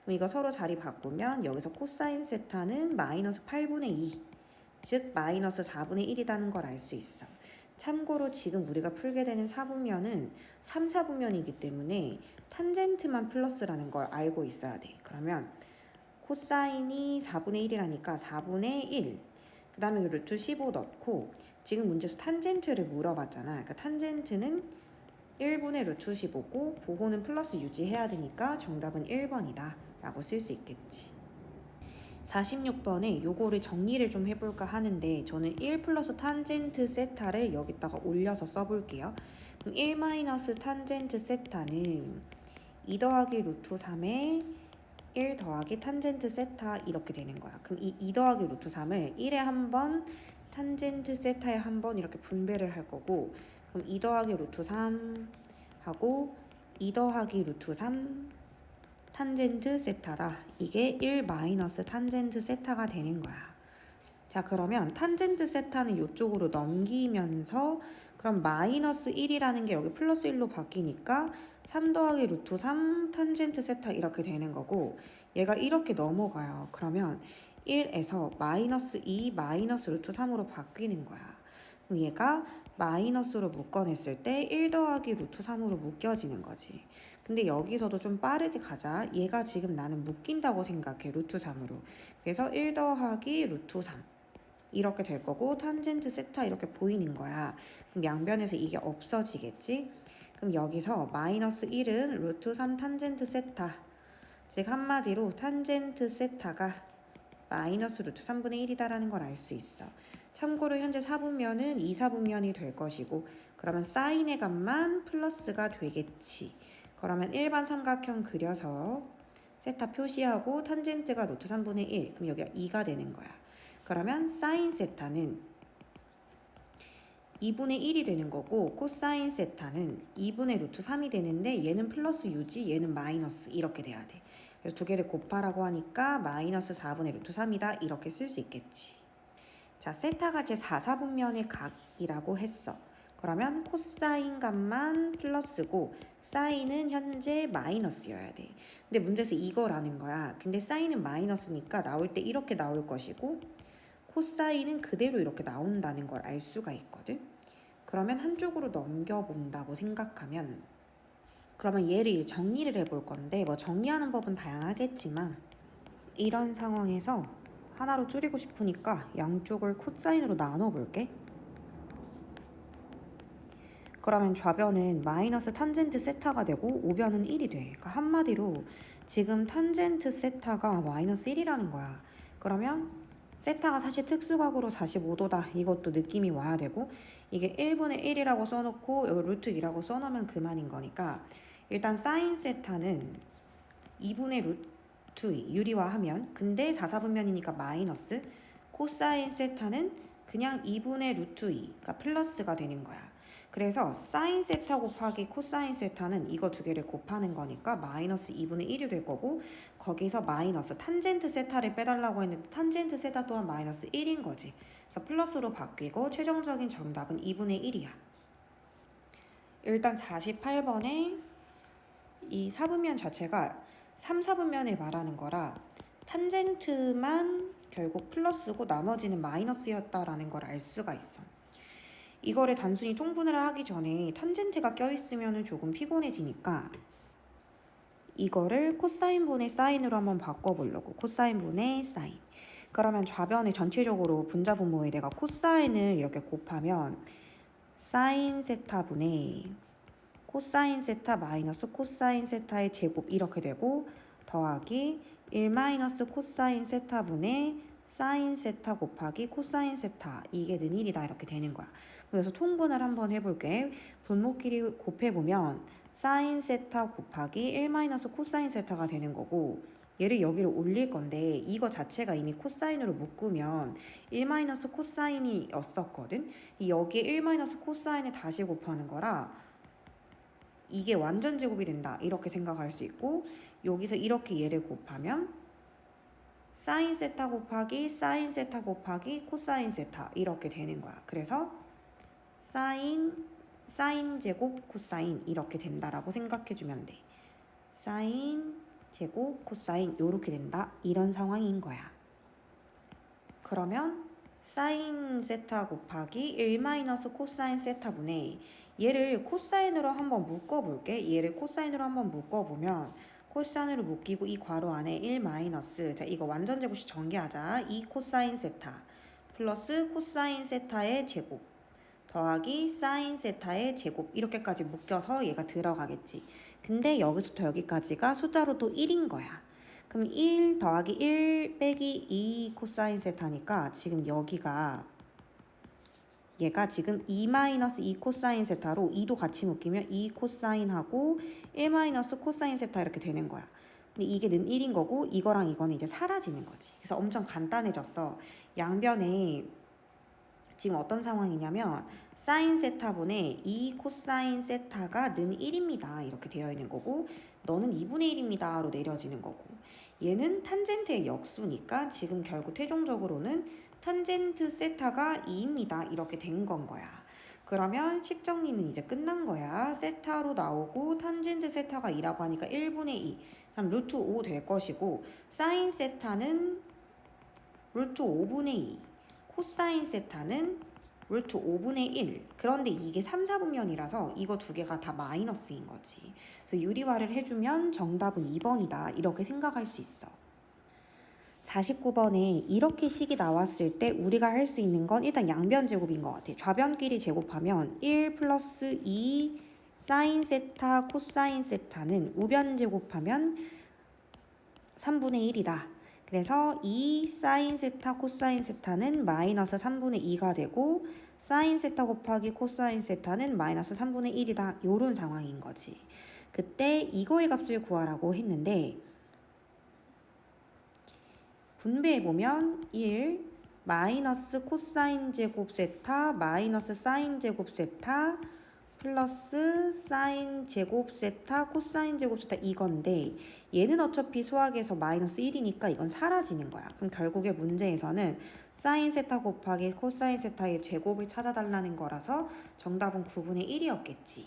그럼 이거 서로 자리 바꾸면 여기서 코사인 세타는 마이너스 8분의 2, 즉 마이너스 4분의 1이라는 걸 알 수 있어. 참고로 지금 우리가 풀게 되는 사분면은 3, 4분면이기 때문에 탄젠트만 플러스라는 걸 알고 있어야 돼. 그러면 코사인이 4분의 1이라니까 4분의 1, 그 다음에 루트 15 넣고 지금 문제에서 탄젠트를 물어봤잖아. 그러니까 탄젠트는 1분의 루트 15고 보호는 플러스 유지해야 되니까 정답은 1번이다 라고 쓸 수 있겠지. 46번에 요거를 정리를 좀 해볼까 하는데 저는 1 플러스 탄젠트 세타를 여기다가 올려서 써볼게요. 그럼 1 마이너스 탄젠트 세타는 2 더하기 루트 3에 1 더하기 탄젠트 세타 이렇게 되는 거야. 그럼 이 2 더하기 루트 3을 1에 한 번 탄젠트 세타에 한 번 이렇게 분배를 할 거고 그럼 2 더하기 루트 3 하고 2 더하기 루트 3 탄젠트 세타다. 이게 1 마이너스 탄젠트 세타가 되는 거야. 자, 그러면 탄젠트 세타는 이쪽으로 넘기면서 그럼 마이너스 1이라는 게 여기 플러스 1로 바뀌니까 3 더하기 루트 3 탄젠트 세타 이렇게 되는 거고 얘가 이렇게 넘어가요. 그러면 1에서 마이너스 2 마이너스 루트 3으로 바뀌는 거야. 그럼 얘가 마이너스로 묶어냈을 때 1 더하기 루트 3으로 묶여지는 거지. 근데 여기서도 좀 빠르게 가자. 얘가 지금 나는 묶인다고 생각해. 루트 3으로. 그래서 1 더하기 루트 3 이렇게 될 거고 탄젠트 세타 이렇게 보이는 거야. 그럼 양변에서 이게 없어지겠지? 그럼 여기서 마이너스 1은 루트 3 탄젠트 세타, 즉 한마디로 탄젠트 세타가 마이너스 루트 3분의 1이다라는 걸 알 수 있어. 참고로 현재 4분면은 2사분면이 될 것이고 그러면 사인의 값만 플러스가 되겠지. 그러면 일반 삼각형 그려서 세타 표시하고 탄젠트가 루트 3분의 1 그럼 여기가 2가 되는 거야. 그러면 사인 세타는 2분의 1이 되는 거고 코사인 세타는 2분의 루트 3이 되는데 얘는 플러스 유지 얘는 마이너스 이렇게 돼야 돼. 그래서 두 개를 곱하라고 하니까 마이너스 4분의 루트 3이다 이렇게 쓸 수 있겠지. 자, 세타가 제 4사분면의 각이라고 했어. 그러면 코사인 값만 플러스고 사인은 현재 마이너스여야 돼. 근데 문제에서 이거라는 거야. 근데 사인은 마이너스니까 나올 때 이렇게 나올 것이고 코사인은 그대로 이렇게 나온다는 걸 알 수가 있거든. 그러면 한쪽으로 넘겨본다고 생각하면 그러면 얘를 이제 정리를 해볼 건데 뭐 정리하는 법은 다양하겠지만 이런 상황에서 하나로 줄이고 싶으니까 양쪽을 코사인으로 나눠볼게. 그러면 좌변은 마이너스 탄젠트 세타가 되고 우변은 1이 돼. 그러니까 한마디로 지금 탄젠트 세타가 마이너스 1이라는 거야. 그러면 세타가 사실 특수각으로 45도다. 이것도 느낌이 와야 되고 이게 1분의 1이라고 써놓고 여기 루트 2라고 써놓으면 그만인 거니까 일단 사인 세타는 2분의 루트 2 유리화하면 근데 4, 4분면이니까 마이너스 코사인 세타는 그냥 2분의 루트 2 그러니까 플러스가 되는 거야. 그래서 사인 세타 곱하기 코사인 세타는 이거 두 개를 곱하는 거니까 마이너스 2분의 1이 될 거고 거기서 마이너스 탄젠트 세타를 빼달라고 했는데 탄젠트 세타 또한 마이너스 1인 거지. 그래서 플러스로 바뀌고 최종적인 정답은 2분의 1이야. 일단 48번에 이 사분면 자체가 3, 4분면을 말하는 거라 탄젠트만 결국 플러스고 나머지는 마이너스였다라는 걸 알 수가 있어. 이거를 단순히 통분을 하기 전에 탄젠트가 껴있으면 조금 피곤해지니까 이거를 코사인분의 사인으로 한번 바꿔보려고. 코사인분의 사인. 그러면 좌변에 전체적으로 분자분모에 내가 코사인을 이렇게 곱하면 사인 세타분의 코사인 세타 마이너스 코사인 세타의 제곱 이렇게 되고 더하기 1 마이너스 코사인 세타분의 사인 세타 곱하기 코사인 세타 이게 는 1이다 이렇게 되는 거야. 그래서 통분을 한번 해볼게. 분모끼리 곱해보면 사인 세타 곱하기 1 마이너스 코사인 세타가 되는 거고 얘를 여기로 올릴 건데 이거 자체가 이미 코사인으로 묶으면 1 마이너스 코사인이었었거든. 여기에 1 마이너스 코사인을 다시 곱하는 거라 이게 완전 제곱이 된다 이렇게 생각할 수 있고 여기서 이렇게 얘를 곱하면 사인 세타 곱하기 사인 세타 곱하기 코사인 세타 이렇게 되는 거야. 그래서 사인 제곱 코사인 이렇게 된다라고 생각해주면 돼. 사인 제곱 코사인 이렇게 된다 이런 상황인 거야. 그러면 사인 세타 곱하기 1 마이너스 코사인 세타분의 얘를 코사인으로 한번 묶어볼게. 얘를 코사인으로 한번 묶어보면 코사인으로 묶이고 이 괄호 안에 1 마이너스 자 이거 완전 제곱식 전개하자. 2 코사인 세타 플러스 코사인 세타의 제곱 더하기 사인 세타의 제곱 이렇게까지 묶여서 얘가 들어가겠지. 근데 여기서부터 여기까지가 숫자로 또 1인 거야. 그럼 1 더하기 1 빼기 2 코사인 세타니까 지금 여기가 얘가 지금 2 마이너스 2 코사인 세타로 2도 같이 묶이면 2 코사인하고 1 마이너스 코사인 세타 이렇게 되는 거야. 근데 이게 는 1인 거고 이거랑 이거는 이제 사라지는 거지. 그래서 엄청 간단해졌어. 양변에 지금 어떤 상황이냐면 사인 세타분의 2 코사인 세타가 는 1입니다. 이렇게 되어 있는 거고 너는 2분의 1입니다. 로 내려지는 거고 얘는 탄젠트의 역수니까 지금 결국 최종적으로는 탄젠트 세타가 2입니다. 이렇게 된 건 거야. 그러면 식 정리는 이제 끝난 거야. 세타로 나오고 탄젠트 세타가 2라고 하니까 1분의 2 그럼 루트 5 될 것이고 사인 세타는 루트 5분의 2 코사인 세타는 루트 5분의 1 그런데 이게 3, 4분면이라서 이거 두 개가 다 마이너스인 거지. 그래서 유리화를 해주면 정답은 2번이다 이렇게 생각할 수 있어. 49번에 이렇게 식이 나왔을 때 우리가 할 수 있는 건 일단 양변 제곱인 것 같아. 좌변끼리 제곱하면 1 플러스 2 사인 세타 코사인 세타는 우변 제곱하면 3분의 1이다. 그래서 2 사인 세타 코사인 세타는 마이너스 3분의 2가 되고 사인 세타 곱하기 코사인 세타는 마이너스 3분의 1이다. 요런 상황인 거지. 그때 이거의 값을 구하라고 했는데 분배해보면 1 마이너스 코사인 제곱 세타 마이너스 사인 제곱 세타 플러스 사인 제곱 세타 코사인 제곱 세타 이건데 얘는 어차피 수학에서 마이너스 1이니까 이건 사라지는 거야. 그럼 결국에 문제에서는 사인 세타 곱하기 코사인 세타의 제곱을 찾아달라는 거라서 정답은 9분의 1이었겠지.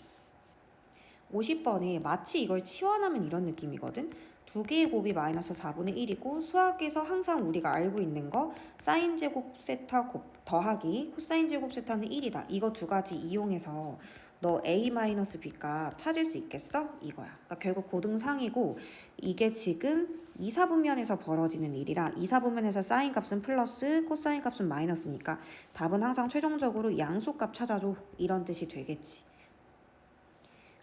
50번에 마치 이걸 치환하면 이런 느낌이거든. 두 개의 곱이 마이너스 4분의 1이고 수학에서 항상 우리가 알고 있는 거 사인 제곱 세타 곱 더하기 코사인 제곱 세타는 1이다. 이거 두 가지 이용해서 너 A-B 값 찾을 수 있겠어? 이거야. 그러니까 결국 고등상이고 이게 지금 이사분면에서 벌어지는 일이라 이사분면에서 사인 값은 플러스 코사인 값은 마이너스니까 답은 항상 최종적으로 양수값 찾아줘 이런 뜻이 되겠지.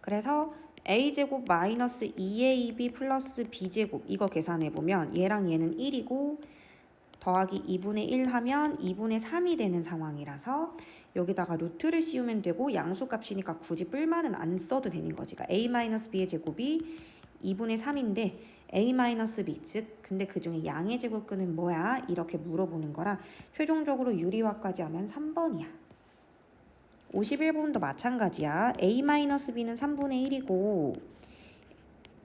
그래서 a제곱 마이너스 2ab 플러스 b제곱 이거 계산해보면 얘랑 얘는 1이고 더하기 2분의 1 하면 2분의 3이 되는 상황이라서 여기다가 루트를 씌우면 되고 양수값이니까 굳이 뿔만은 안 써도 되는 거지. 그러니까 a-b의 제곱이 2분의 3인데 a-b 즉 근데 그중에 양의 제곱근은 뭐야? 이렇게 물어보는 거라 최종적으로 유리화까지 하면 3번이야. 51번도 마찬가지야. a-b는 3분의 1이고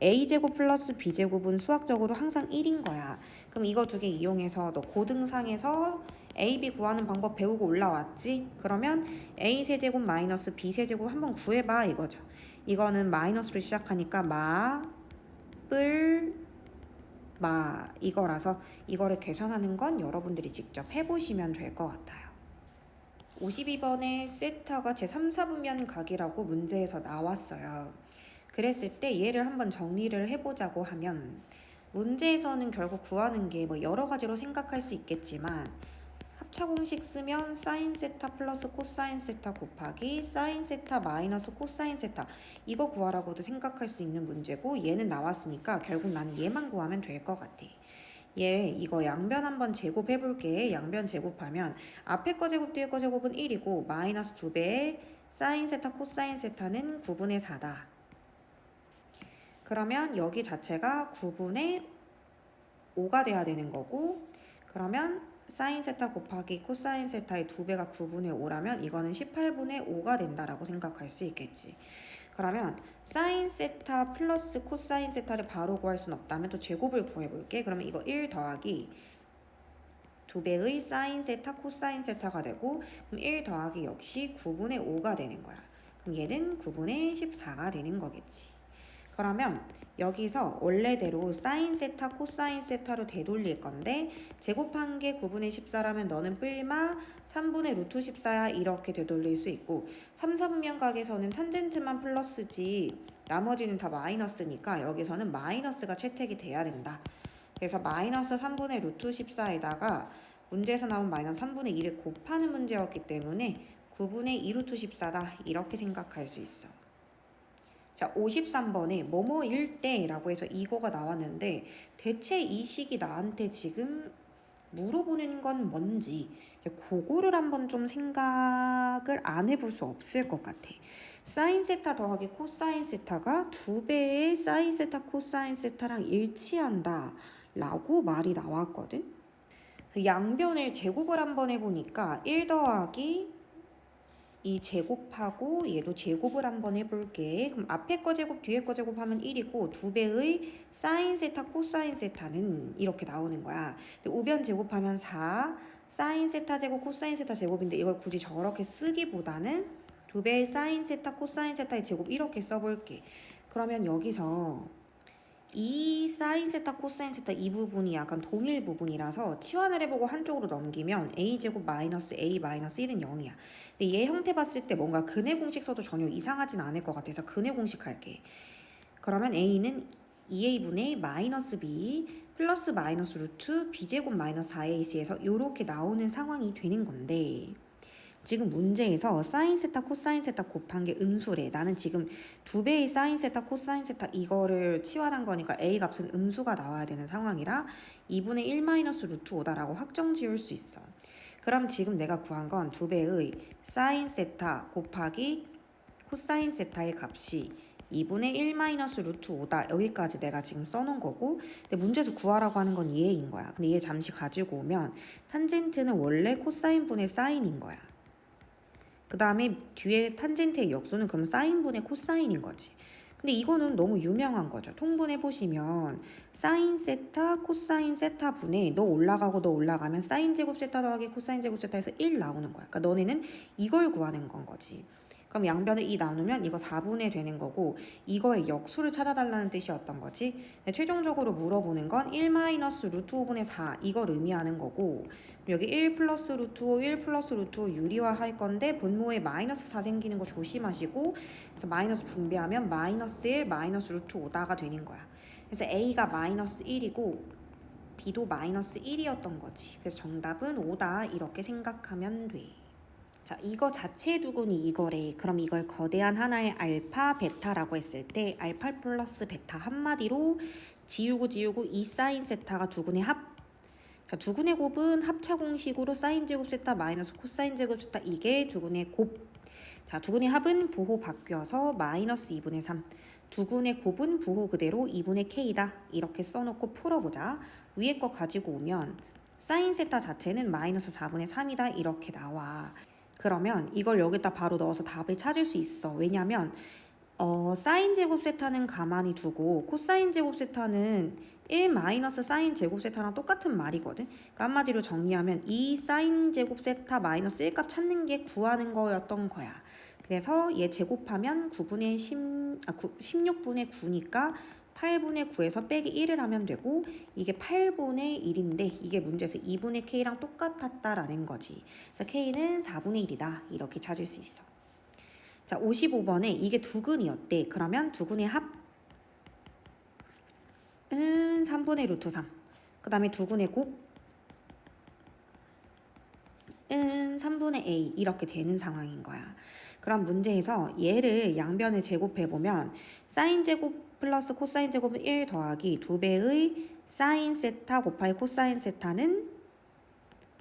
a제곱 플러스 b제곱은 수학적으로 항상 1인 거야. 그럼 이거 두 개 이용해서 너 고등상에서 a, b 구하는 방법 배우고 올라왔지? 그러면 a 세제곱 마이너스 b 세제곱 한번 구해봐 이거죠. 이거는 마이너스로 시작하니까 마 이거라서 이거를 계산하는 건 여러분들이 직접 해보시면 될 것 같아요. 52번에 세타가 제3, 4분면 각이라고 문제에서 나왔어요. 그랬을 때 얘를 한번 정리를 해보자고 하면 문제에서는 결국 구하는 게 뭐 여러 가지로 생각할 수 있겠지만 합차 공식 쓰면 사인 세타 플러스 코사인 세타 곱하기 사인 세타 마이너스 코사인 세타 이거 구하라고도 생각할 수 있는 문제고 얘는 나왔으니까 결국 나는 얘만 구하면 될 것 같아. 얘 이거 양변 한번 제곱해 볼게. 양변 제곱하면 앞에 거 제곱 뒤에 거 제곱은 1이고 마이너스 2배의 사인 세타 코사인 세타는 9분의 4다. 그러면 여기 자체가 9분의 5가 돼야 되는 거고 그러면 사인 세타 곱하기 코사인 세타의 2배가 9분의 5라면 이거는 18분의 5가 된다라고 생각할 수 있겠지. 그러면 사인 세타 플러스 코사인 세타를 바로 구할 수는 없다면 또 제곱을 구해볼게. 그러면 이거 1 더하기 2배의 사인 세타 코사인 세타가 되고 그럼 1 더하기 역시 9분의 5가 되는 거야. 그럼 얘는 9분의 14가 되는 거겠지. 그러면 여기서 원래대로 사인 세타 코사인 세타로 되돌릴 건데 제곱한 게 9분의 14라면 너는 뿔마 3분의 루트 14야 이렇게 되돌릴 수 있고 3, 4분면 각에서는 탄젠트만 플러스지 나머지는 다 마이너스니까 여기서는 마이너스가 채택이 돼야 된다. 그래서 마이너스 3분의 루트 14에다가 문제에서 나온 마이너스 3분의 1을 곱하는 문제였기 때문에 9분의 2 루트 14다 이렇게 생각할 수 있어. 자, 53번에 뭐뭐일 때라고 해서 이거가 나왔는데 대체 이 식이 나한테 지금 물어보는 건 뭔지 그거를 한번 좀 생각을 안 해볼 수 없을 것 같아. 사인 세타 더하기 코사인 세타가 2배의 사인 세타 코사인 세타랑 일치한다 라고 말이 나왔거든. 그 양변을 제곱을 한번 해보니까 1 더하기 이 제곱하고 얘도 제곱을 한번 해볼게. 그럼 앞에 거 제곱 뒤에 거 제곱하면 1이고 2배의 사인 세타 코사인 세타는 이렇게 나오는 거야. 근데 우변 제곱하면 4 사인 세타 제곱 코사인 세타 제곱인데 이걸 굳이 저렇게 쓰기보다는 2배의 사인 세타 코사인 세타의 제곱 이렇게 써볼게. 그러면 여기서 이 사인 세타 코사인 세타 이 부분이 약간 동일 부분이라서 치환을 해보고 한쪽으로 넘기면 a제곱 마이너스 a 마이너스 1은 0이야. 근데 얘 형태 봤을 때 뭔가 근의 공식 써도 전혀 이상하진 않을 것 같아서 근의 공식 할게. 그러면 a는 2a분의 마이너스 b 플러스 마이너스 루트 b제곱 마이너스 4ac에서 이렇게 나오는 상황이 되는 건데 지금 문제에서 사인 세타 코사인 세타 곱한 게 음수래. 나는 지금 2배의 사인 세타 코사인 세타 이거를 치환한 거니까 a 값은 음수가 나와야 되는 상황이라 2분의 1 마이너스 루트 5다라고 확정 지을 수 있어. 그럼 지금 내가 구한 건 2배의 사인 세타 곱하기 코사인 세타의 값이 2분의 1 마이너스 루트 5다. 여기까지 내가 지금 써놓은 거고 근데 문제에서 구하라고 하는 건 얘인 거야. 근데 얘 잠시 가지고 오면 탄젠트는 원래 코사인 분의 사인인 거야. 그 다음에 뒤에 탄젠트의 역수는 그럼 사인분의 코사인인 거지. 근데 이거는 너무 유명한 거죠. 통분해 보시면 사인 세타 코사인 세타 분의 너 올라가고 너 올라가면 사인 제곱 세타 더하기 코사인 제곱 세타에서 1 나오는 거야. 그러니까 너네는 이걸 구하는 건 거지. 그럼 양변을 2 나누면 이거 4분의 되는 거고 이거의 역수를 찾아달라는 뜻이었던 거지. 최종적으로 물어보는 건 1 마이너스 루트 5분의 4 이걸 의미하는 거고 여기 1 플러스 루트 5, 1 플러스 루트 5 유리화 할 건데 분모에 마이너스 4 생기는 거 조심하시고 그래서 마이너스 분배하면 마이너스 1 마이너스 루트 5다가 되는 거야. 그래서 A가 마이너스 1이고 B도 마이너스 1이었던 거지. 그래서 정답은 5다 이렇게 생각하면 돼. 자, 이거 자체 두근이 이거래. 그럼 이걸 거대한 하나의 알파, 베타라고 했을 때 알파 플러스 베타 한마디로 지우고 2 사인 세타가 두근의 합. 자, 두근의 곱은 합차 공식으로 사인 제곱 세타 마이너스 코사인 제곱 세타 이게 두근의 곱. 자, 두근의 합은 부호 바뀌어서 마이너스 2분의 3. 두근의 곱은 부호 그대로 2분의 k다. 이렇게 써놓고 풀어보자. 위에 거 가지고 오면 사인 세타 자체는 마이너스 4분의 3이다. 이렇게 나와. 그러면 이걸 여기다 바로 넣어서 답을 찾을 수 있어. 왜냐면 사인 제곱 세타는 가만히 두고 코사인 제곱 세타는 1 마이너스 사인 제곱 세타랑 똑같은 말이거든. 그러니까 한마디로 정리하면 이 사인 제곱 세타 마이너스 1 값 찾는 게 구하는 거였던 거야. 그래서 얘 제곱하면 16분의 9니까 8분의 9에서 빼기 1을 하면 되고 이게 8분의 1인데 이게 문제에서 2분의 k랑 똑같았다라는 거지. 그래서 k는 4분의 1이다. 이렇게 찾을 수 있어. 자, 55번에 이게 두근이었대. 그러면 두근의 합은 3분의 루트 3. 그 다음에 두근의 곱은 3분의 a 이렇게 되는 상황인 거야. 그럼 문제에서 얘를 양변을 제곱해보면 사인 제곱 플러스 코사인 제곱은 1 더하기 2배의 사인 세타 곱하기 코사인 세타는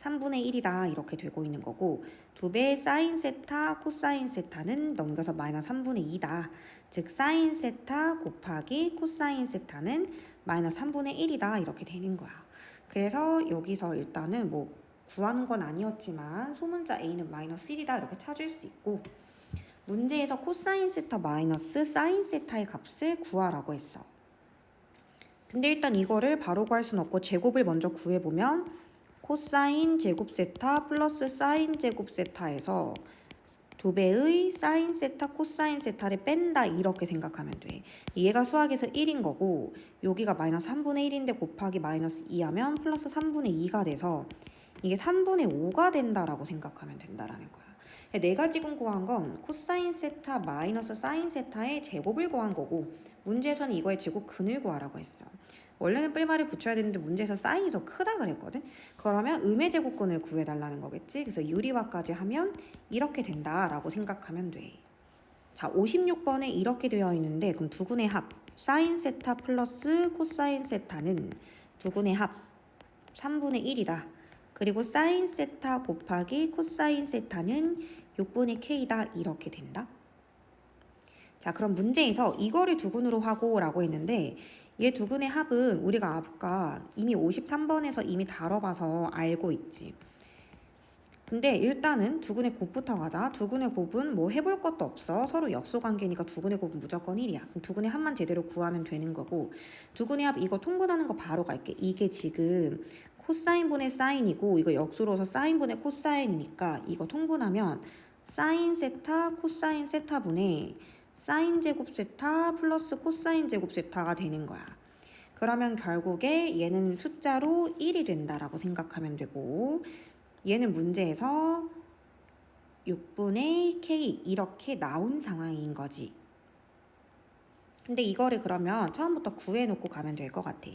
3분의 1이다 이렇게 되고 있는 거고 2배의 사인 세타 코사인 세타는 넘겨서 마이너스 3분의 2다. 즉 사인 세타 곱하기 코사인 세타는 마이너스 3분의 1이다 이렇게 되는 거야. 그래서 여기서 일단은 뭐 구하는 건 아니었지만 소문자 A는 마이너스 1이다 이렇게 찾을 수 있고 문제에서 코사인 세타 마이너스 사인 세타의 값을 구하라고 했어. 근데 일단 이거를 바로 구할 수는 없고 제곱을 먼저 구해보면 코사인 제곱 세타 플러스 사인 제곱 세타에서 2배의 사인 세타 코사인 세타를 뺀다 이렇게 생각하면 돼. 얘가 수학에서 1인 거고 여기가 마이너스 3분의 1인데 곱하기 마이너스 2 하면 플러스 3분의 2가 돼서 이게 3분의 5가 된다라고 생각하면 된다라는 거야. 내가 지금 구한 건 코사인 세타 마이너스 사인 세타의 제곱을 구한 거고 문제에서는 이거의 제곱근을 구하라고 했어. 원래는 뿔말을 붙여야 되는데 문제에서 사인이 더 크다 그랬거든. 그러면 음의 제곱근을 구해달라는 거겠지. 그래서 유리화까지 하면 이렇게 된다라고 생각하면 돼. 자, 56번에 이렇게 되어 있는데 그럼 두근의 합 사인 세타 플러스 코사인 세타는 두근의 합 3분의 1이다. 그리고 사인 세타 곱하기 코사인 세타는 6분의 k다 이렇게 된다. 자, 그럼 문제에서 이거를 두근으로 하고 라고 했는데 얘 두근의 합은 우리가 아까 이미 53번에서 이미 다뤄봐서 알고 있지. 근데 일단은 두근의 곱부터 가자. 두근의 곱은 뭐 해볼 것도 없어. 서로 역수관계니까 두근의 곱은 무조건 1이야. 그럼 두근의 합만 제대로 구하면 되는 거고 두근의 합 이거 통분하는 거 바로 갈게. 이게 지금 코사인분의 사인이고 이거 역수로서 사인분의 코사인이니까 이거 통분하면 사인 세타 코사인 세타분의 사인 제곱 세타 플러스 코사인 제곱 세타가 되는 거야. 그러면 결국에 얘는 숫자로 1이 된다라고 생각하면 되고 얘는 문제에서 6분의 k 이렇게 나온 상황인 거지. 근데 이거를 그러면 처음부터 구해놓고 가면 될 것 같아.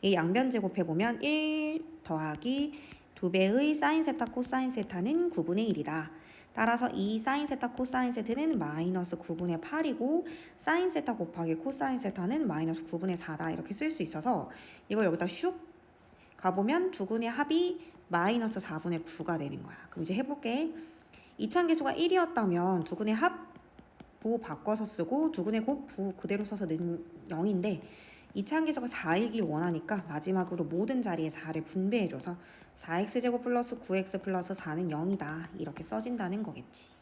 이 양변 제곱해보면 1 더하기 2배의 사인 세타 코사인 세타는 9분의 1이다. 따라서 이 사인 세타 코사인 세타는 마이너스 9분의 8이고 사인 세타 곱하기 코사인 세타는 마이너스 9분의 4다. 이렇게 쓸 수 있어서 이걸 여기다 슉 가보면 두근의 합이 마이너스 4분의 9가 되는 거야. 그럼 이제 해볼게. 이차함계수가 1이었다면 두근의 합 부호 바꿔서 쓰고 두근의 곱 부호 그대로 써서 는 0인데 이차함계수가 4이길 원하니까 마지막으로 모든 자리에 4를 분배해줘서 4x제곱 플러스 9x 플러스 4는 0이다 이렇게 써진다는 거겠지.